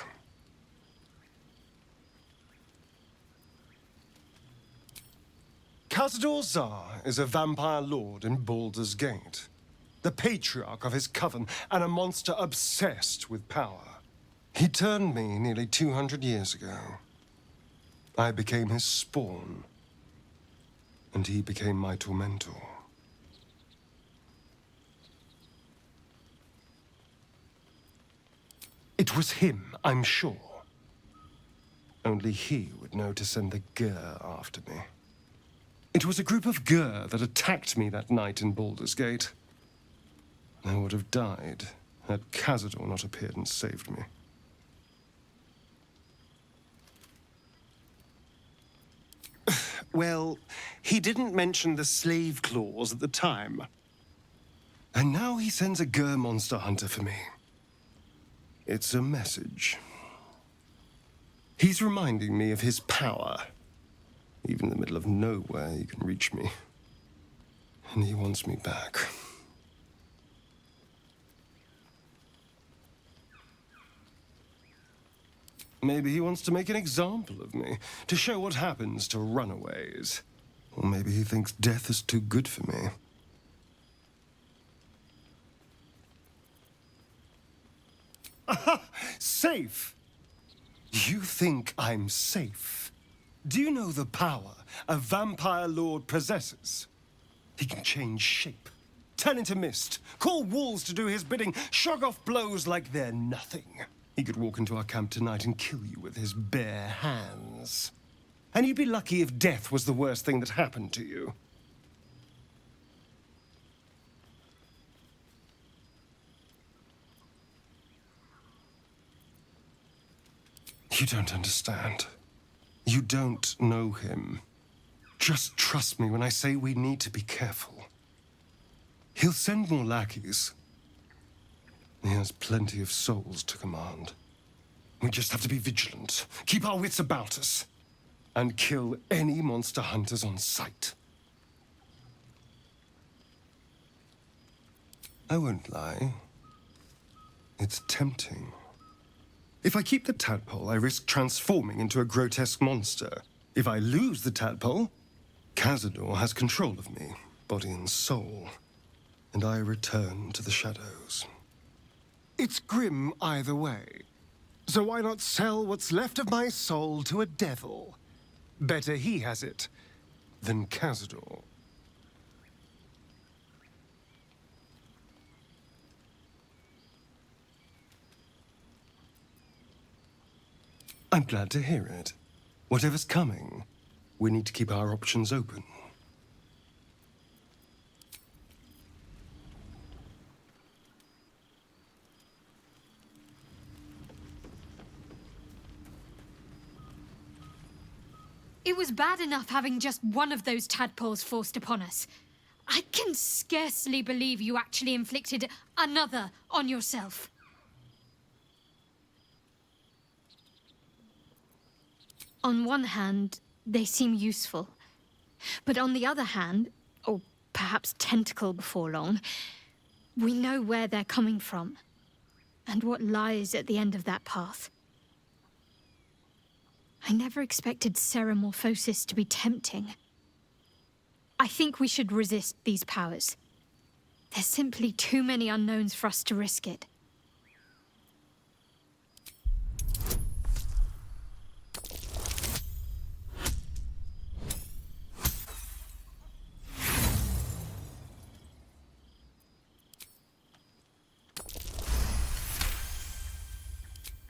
Cazador Zar is a vampire lord in Baldur's Gate, the patriarch of his coven and a monster obsessed with power. He turned me nearly 200 years ago. I became his spawn, and he became my tormentor. It was him, I'm sure. Only he would know to send the Gur after me. It was a group of Gur that attacked me that night in Baldur's Gate. I would have died had Cazador not appeared and saved me. Well, he didn't mention the slave clause at the time. And now he sends a Gur monster hunter for me. It's a message. He's reminding me of his power. Even in the middle of nowhere, he can reach me. And he wants me back. Maybe he wants to make an example of me, to show what happens to runaways. Or maybe he thinks death is too good for me. Aha! Safe! You think I'm safe? Do you know the power a vampire lord possesses? He can change shape, turn into mist, call walls to do his bidding, shrug off blows like they're nothing. He could walk into our camp tonight and kill you with his bare hands. And you'd be lucky if death was the worst thing that happened to you. You don't understand. You don't know him. Just trust me when I say we need to be careful. He'll send more lackeys. He has plenty of souls to command. We just have to be vigilant, keep our wits about us, and kill any monster hunters on sight. I won't lie. It's tempting. If I keep the tadpole, I risk transforming into a grotesque monster. If I lose the tadpole, Cazador has control of me, body and soul, and I return to the shadows. It's grim either way. So why not sell what's left of my soul to a devil? Better he has it than Cazador. I'm glad to hear it. Whatever's coming, we need to keep our options open. It was bad enough having just one of those tadpoles forced upon us. I can scarcely believe you actually inflicted another on yourself. On one hand, they seem useful. But on the other hand, or perhaps tentacle before long, we know where they're coming from and what lies at the end of that path. I never expected Ceramorphosis to be tempting. I think we should resist these powers. There's simply too many unknowns for us to risk it.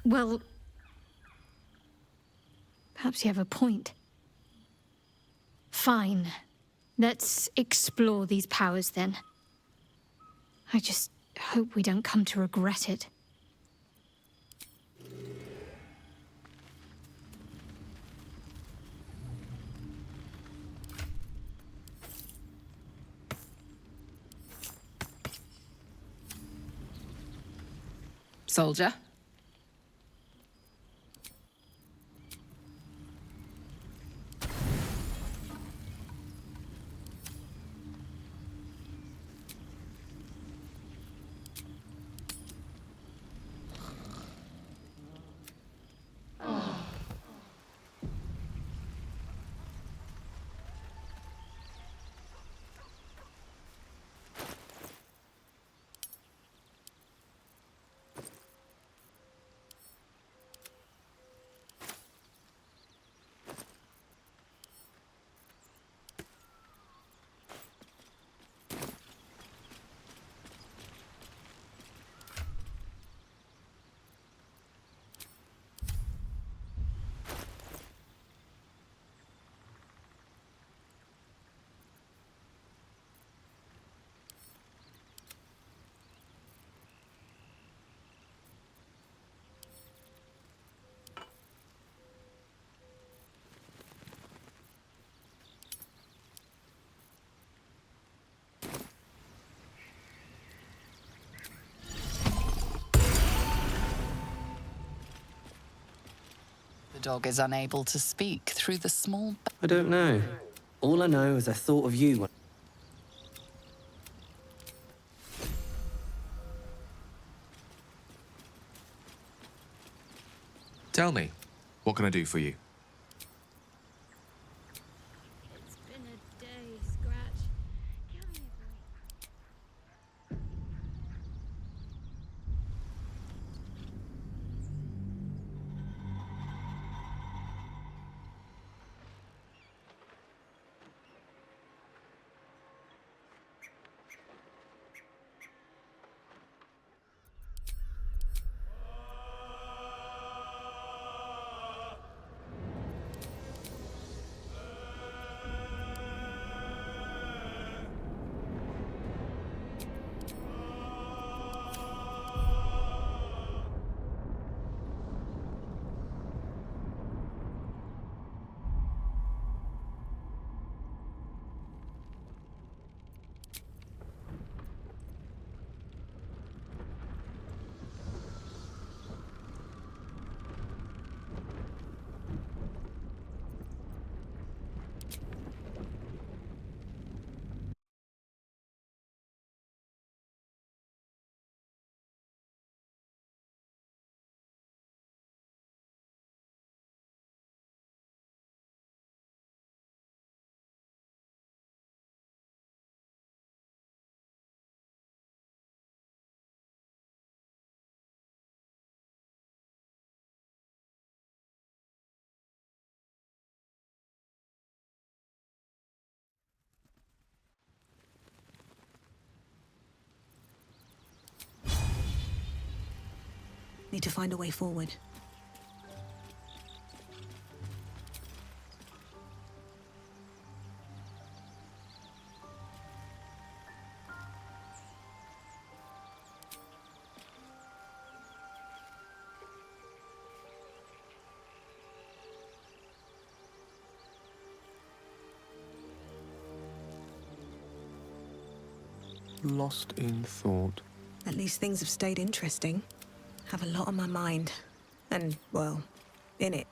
Well, perhaps you have a point. Fine. Let's explore these powers then. I just hope we don't come to regret it. Soldier? dog is unable to speak through the small... I don't know. All I know is I thought of you when... Tell me, what can I do for you? It's been a day, Scratch. Give me a break. Need to find a way forward. Lost in thought. At least things have stayed interesting. Have a lot on my mind. And, well, in it.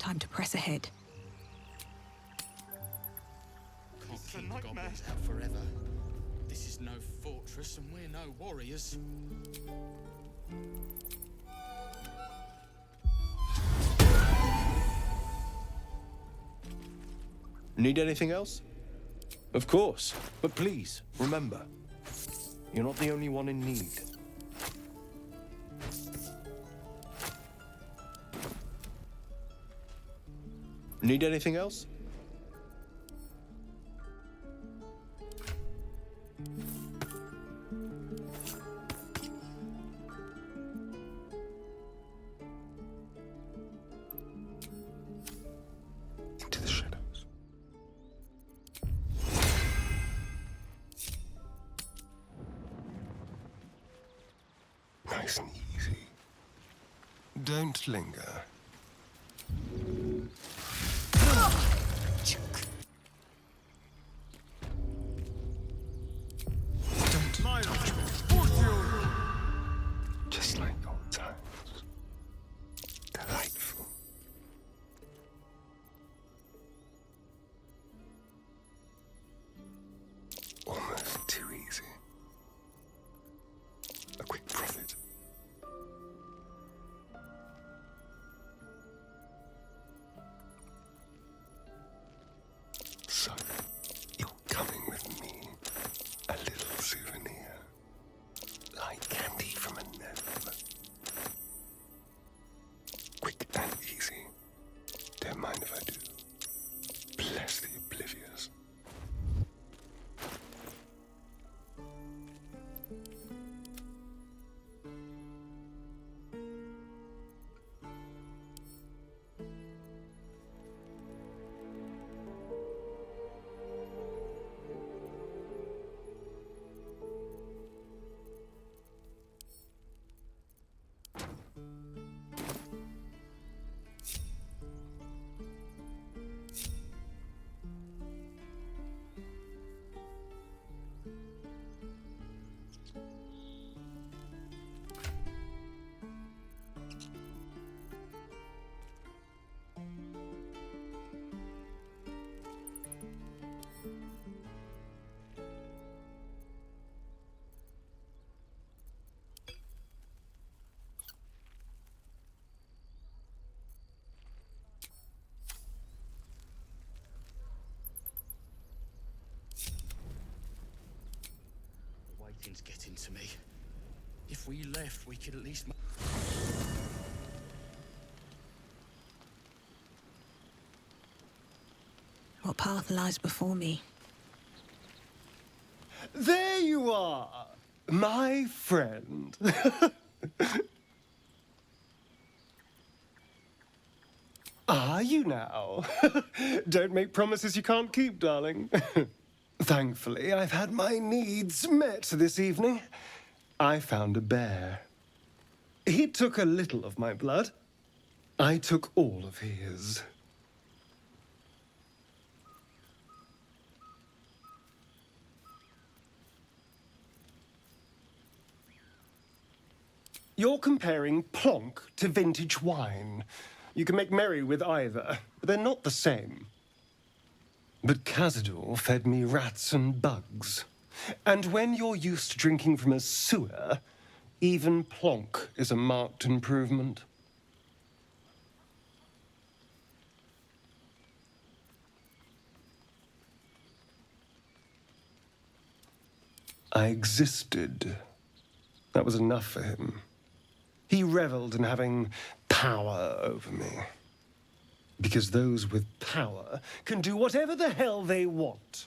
Time to press ahead. Can't keep goblins out forever. This is no fortress and we're no warriors. Need anything else? Of course, but please, remember, you're not the only one in need. Need anything else? Into the shadows. Nice and easy. Don't linger. Just like old times. Delightful. Almost too easy. A quick profit. So, you're coming with me. A little souvenir. Like candy from a gnome. Quick and easy. Don't mind if I do. Bless the oblivious. Waiting's getting to me. If we left, we could at least... What path lies before me? There you are, my friend. Are you now? Don't make promises you can't keep, darling. Thankfully, I've had my needs met this evening. I found a bear. He took a little of my blood. I took all of his. You're comparing plonk to vintage wine. You can make merry with either, but they're not the same. But Cazador fed me rats and bugs. And when you're used to drinking from a sewer, even plonk is a marked improvement. I existed. That was enough for him. He reveled in having power over me. Because those with power can do whatever the hell they want.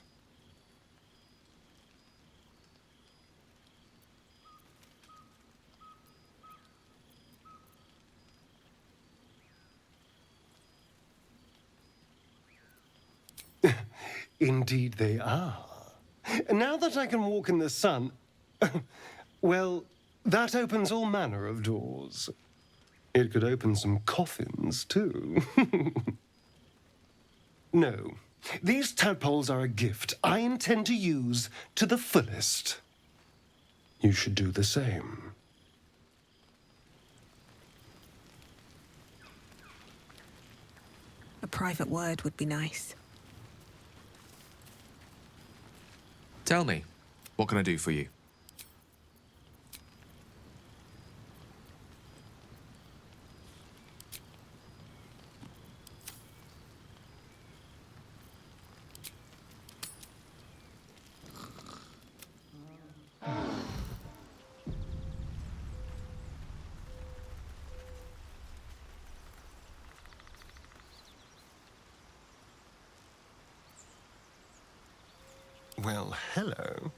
Indeed they are. Now that I can walk in the sun, well, that opens all manner of doors. It could open some coffins, too. No, these tadpoles are a gift I intend to use to the fullest. You should do the same. A private word would be nice. Tell me, what can I do for you? Well, hello.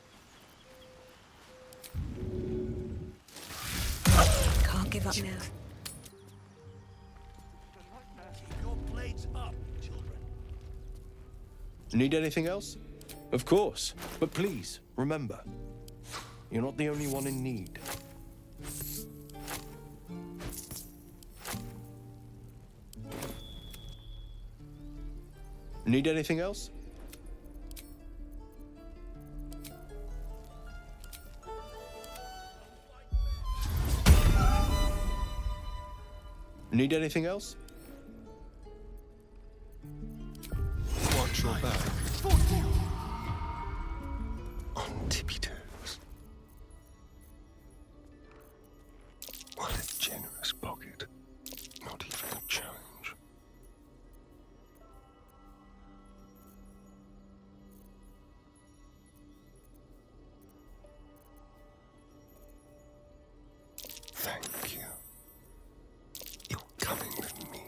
Can't give up now. Keep your blades up, children. Need anything else? Of course. But please, remember, you're not the only one in need. Need anything else? Need anything else? Watch your back. On tippy toes. What a generous pocket. Not even a challenge. Thank you. You're coming with me.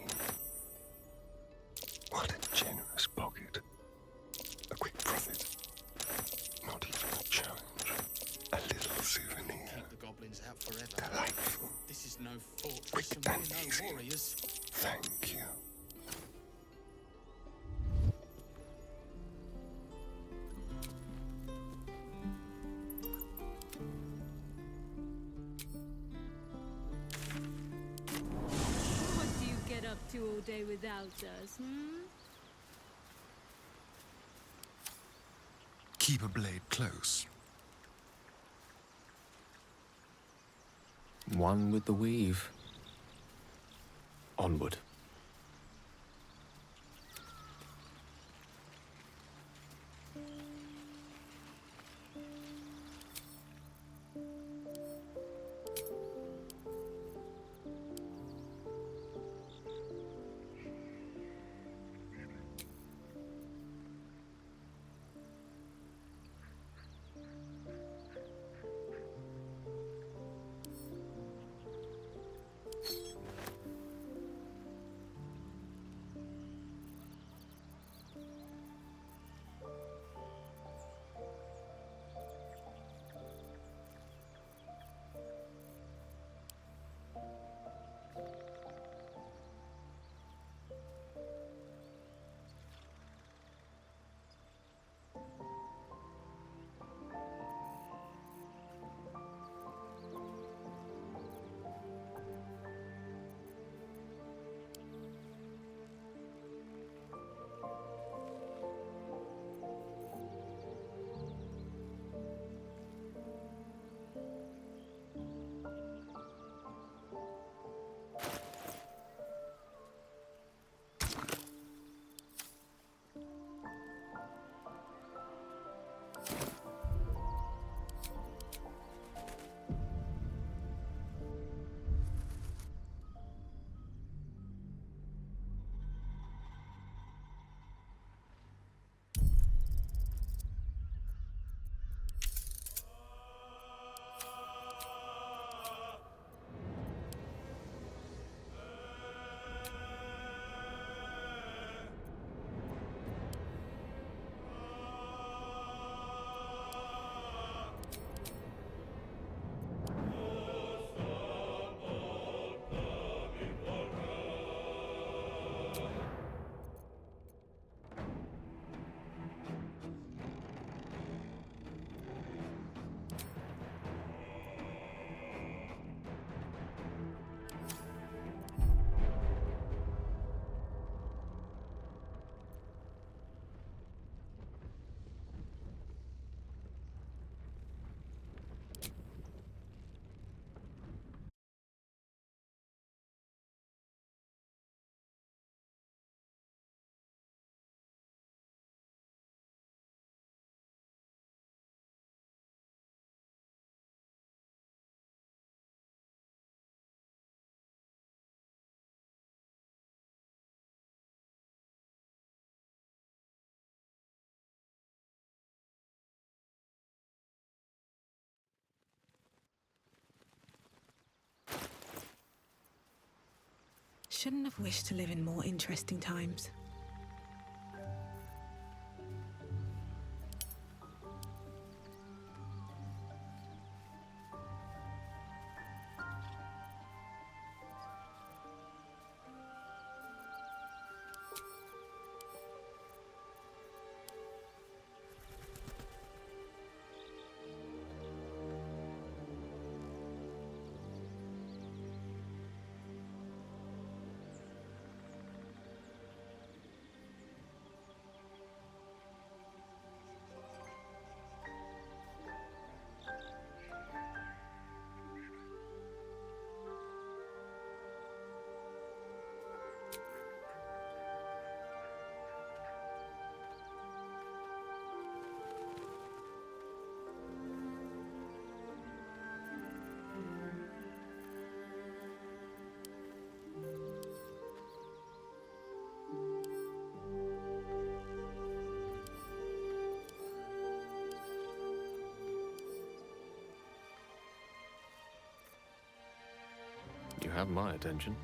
What a generous pocket. A quick profit. Not even a challenge. A little souvenir. Keep the goblins out forever. Delightful. This is no fortress Quick and and we're easy. no warriors. Thank you. What do you get up to all day without us, Keep a blade close. One with the weave. Onward. shouldn't have wished to live in more interesting times. You have my attention.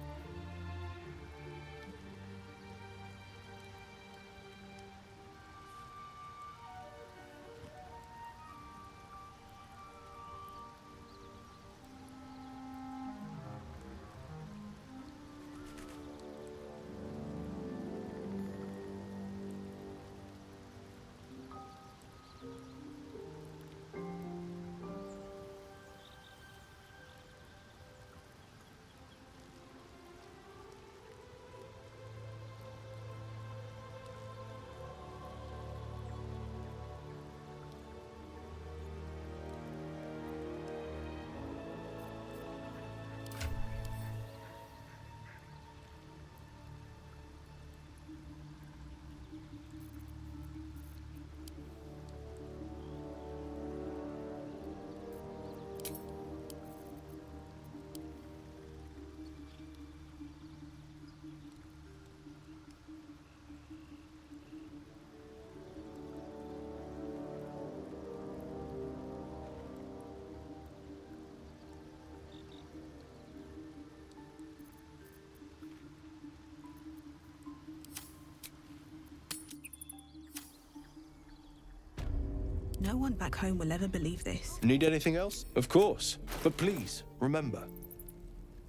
No one back home will ever believe this. Need anything else? Of course. But please, remember,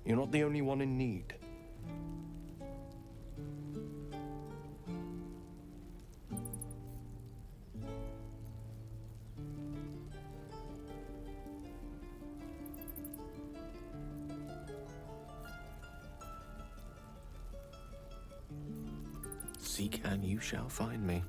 you're not the only one in need. Seek and you shall find me.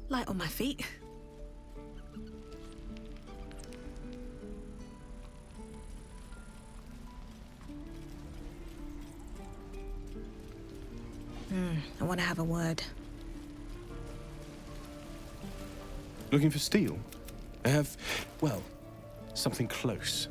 Light on my feet. I want to have a word. Looking for steel? I have, well, something close.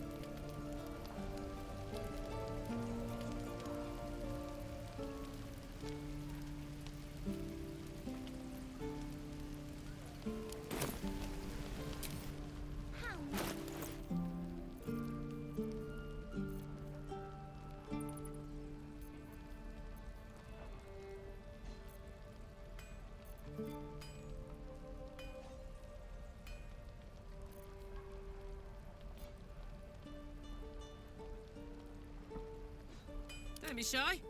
Don't be shy.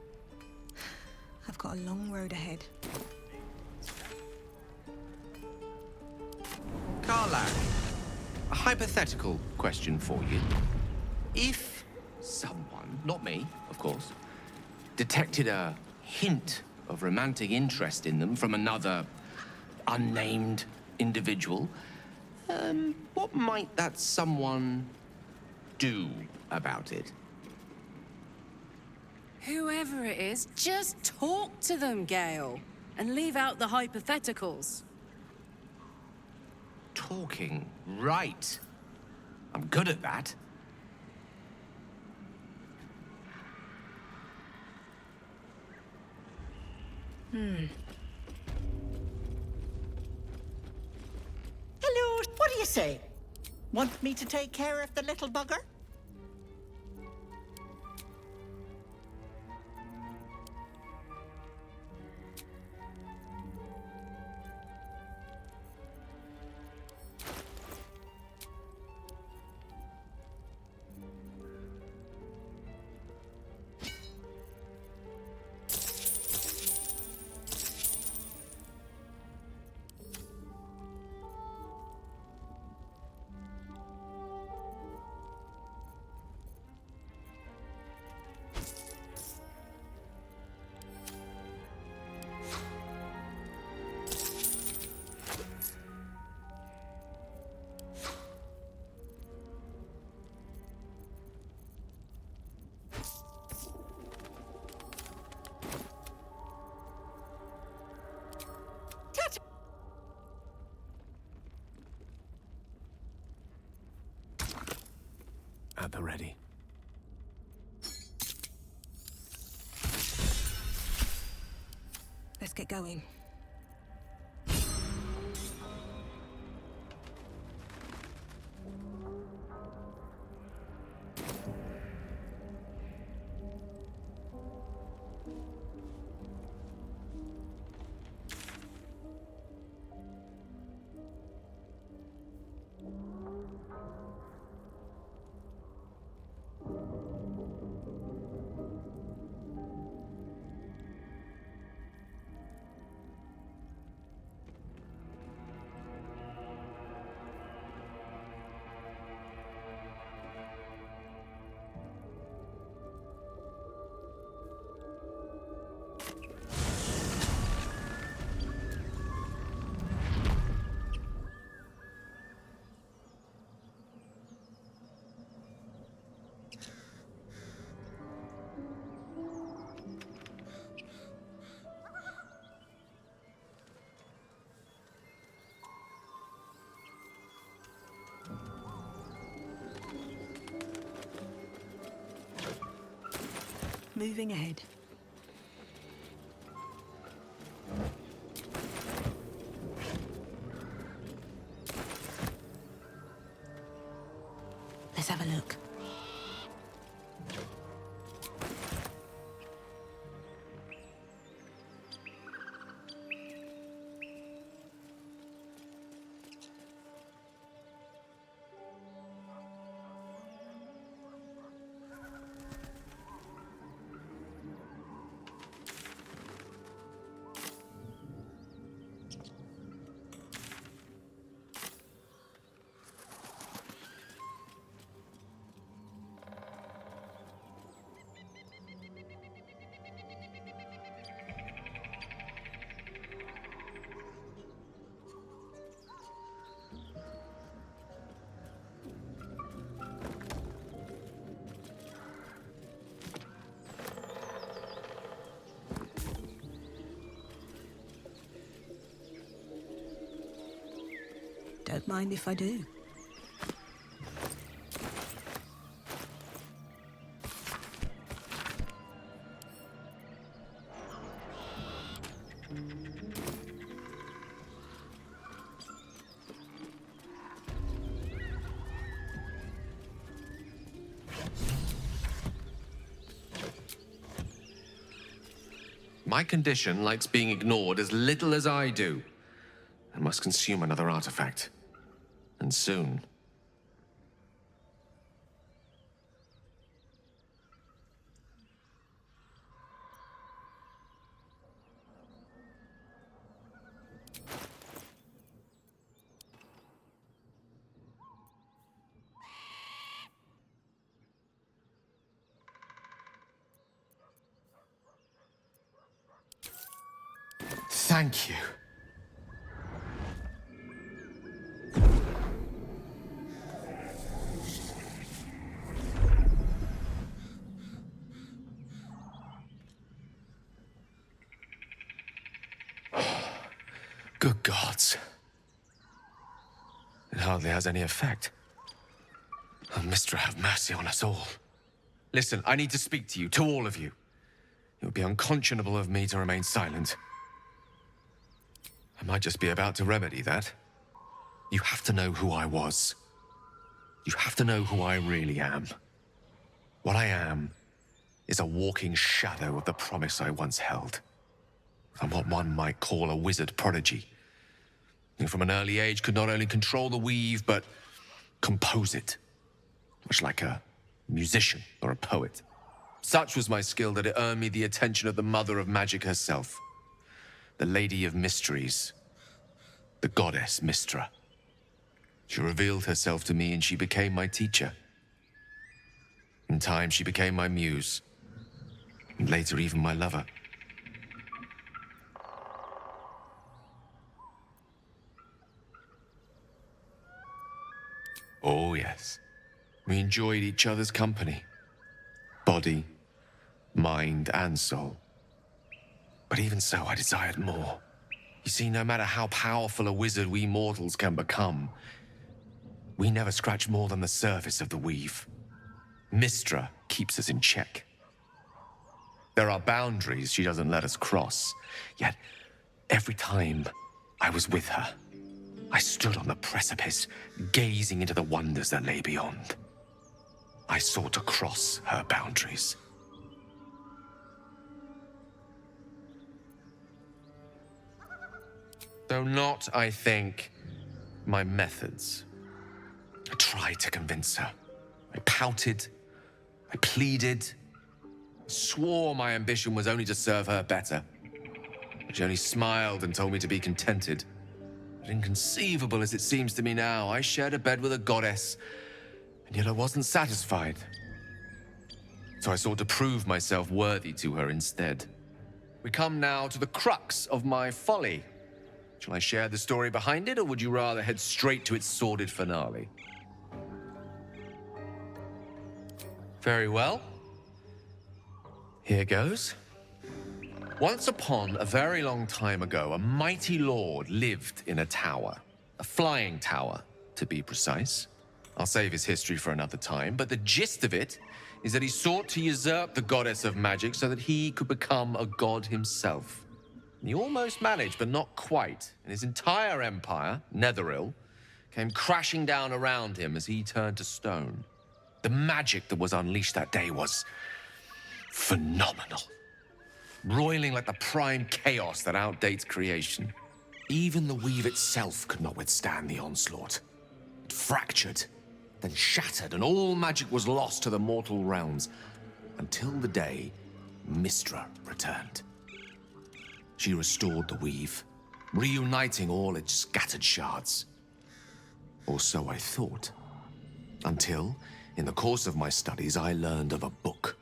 I've got a long road ahead. Carla, a hypothetical question for you. If someone, not me, of course, detected a hint of romantic interest in them from another unnamed individual, what might that someone do about it? Whoever it is, just talk to them, Gale, and leave out the hypotheticals. Talking, right. I'm good at that. Hello, what do you say? Want me to take care of the little bugger? At the ready. Let's get going. Moving ahead. Let's have a look. Don't mind if I do. My condition likes being ignored as little as I do. I must consume another artifact. And soon. Thank you. Good gods. It hardly has any effect. Oh, Mystra, have mercy on us all. Listen, I need to speak to you, to all of you. It would be unconscionable of me to remain silent. I might just be about to remedy that. You have to know who I was. You have to know who I really am. What I am is a walking shadow of the promise I once held. I'm what one might call a wizard prodigy. Who from an early age could not only control the weave, but compose it. Much like a musician or a poet. Such was my skill that it earned me the attention of the mother of magic herself. The Lady of Mysteries. The goddess Mystra. She revealed herself to me and she became my teacher. In time, she became my muse. And later, even my lover. Oh, yes. We enjoyed each other's company. Body, mind, and soul. But even so, I desired more. You see, no matter how powerful a wizard we mortals can become, we never scratch more than the surface of the weave. Mystra keeps us in check. There are boundaries she doesn't let us cross. Yet, every time I was with her, I stood on the precipice, gazing into the wonders that lay beyond. I sought to cross her boundaries. Though not, I think, my methods. I tried to convince her. I pouted. I pleaded. Swore my ambition was only to serve her better. She only smiled and told me to be contented. But inconceivable as it seems to me now, I shared a bed with a goddess, and yet I wasn't satisfied. So I sought to prove myself worthy to her instead. We come now to the crux of my folly. Shall I share the story behind it, or would you rather head straight to its sordid finale? Very well. Here goes. Once upon a very long time ago, a mighty lord lived in a tower. A flying tower, to be precise. I'll save his history for another time, but the gist of it is that he sought to usurp the goddess of magic so that he could become a god himself. He almost managed, but not quite, and his entire empire, Netheril, came crashing down around him as he turned to stone. The magic that was unleashed that day was phenomenal. Roiling like the prime chaos that outdates creation. Even the weave itself could not withstand the onslaught. It fractured, then shattered, and all magic was lost to the mortal realms, until the day Mystra returned. She restored the weave, reuniting all its scattered shards. Or so I thought. Until, in the course of my studies, I learned of a book.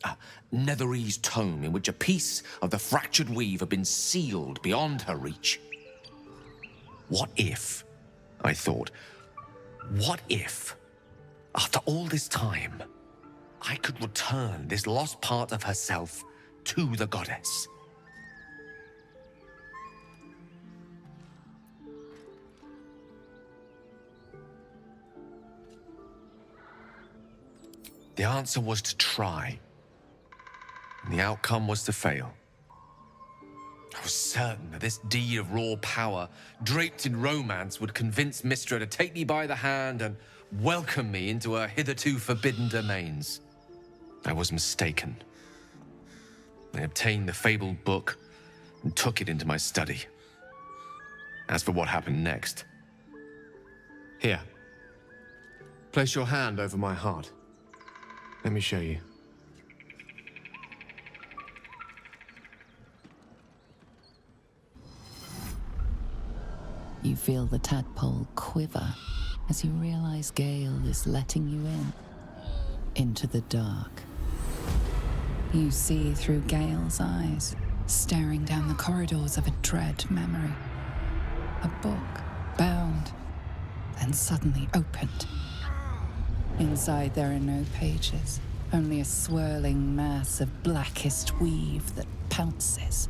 A Netherese tome in which a piece of the fractured weave had been sealed beyond her reach. What if, I thought, what if, after all this time, I could return this lost part of herself to the goddess? The answer was to try. And the outcome was to fail. I was certain that this deed of raw power, draped in romance, would convince Mystra to take me by the hand and welcome me into her hitherto forbidden domains. I was mistaken. I obtained the fabled book and took it into my study. As for what happened next... Here. Place your hand over my heart. Let me show you. You feel the tadpole quiver as you realize Gale is letting you in. Into the dark. You see through Gale's eyes, staring down the corridors of a dread memory. A book, bound, and suddenly opened. Inside there are no pages, only a swirling mass of blackest weave that pounces.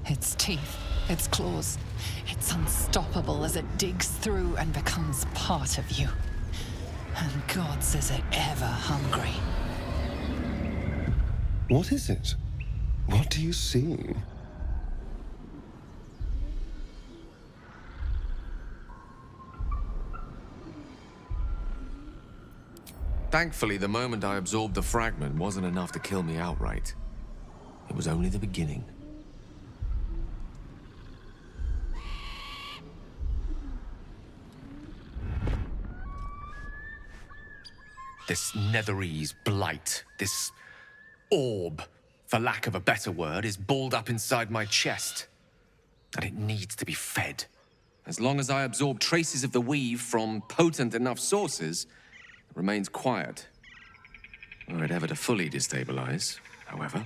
Its teeth, its claws, it's unstoppable as it digs through and becomes part of you. And gods, is it ever hungry. What is it? What do you see? Thankfully, the moment I absorbed the fragment wasn't enough to kill me outright. It was only the beginning. This Netherese blight, this orb, for lack of a better word, is balled up inside my chest. And it needs to be fed. As long as I absorb traces of the weave from potent enough sources, it remains quiet. Were it ever to fully destabilize, however.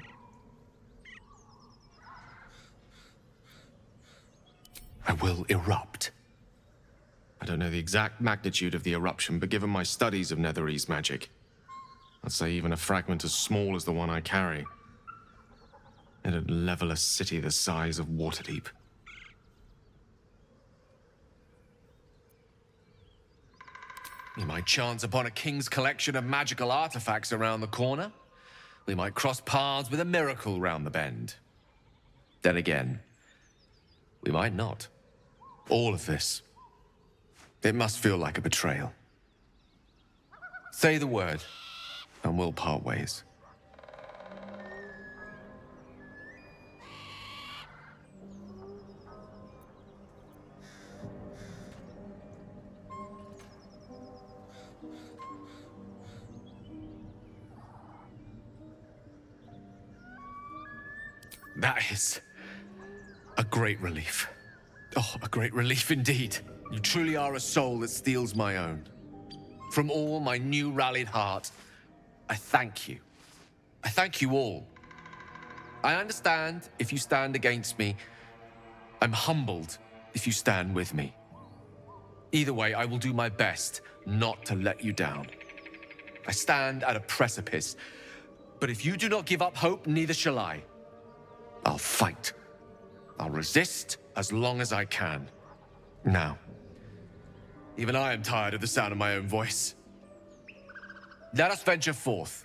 I will erupt. I don't know the exact magnitude of the eruption, but given my studies of Netherese magic, I'd say even a fragment as small as the one I carry, it'd level a city the size of Waterdeep. We might chance upon a king's collection of magical artifacts around the corner. We might cross paths with a miracle round the bend. Then again, we might not. All of this, it must feel like a betrayal. Say the word, and we'll part ways. That is a great relief. Oh, a great relief indeed. You truly are a soul that steals my own. From all my new rallied heart, I thank you. I thank you all. I understand if you stand against me. I'm humbled if you stand with me. Either way, I will do my best not to let you down. I stand at a precipice, but if you do not give up hope, neither shall I. I'll fight. I'll resist as long as I can. Now, even I am tired of the sound of my own voice. Let us venture forth.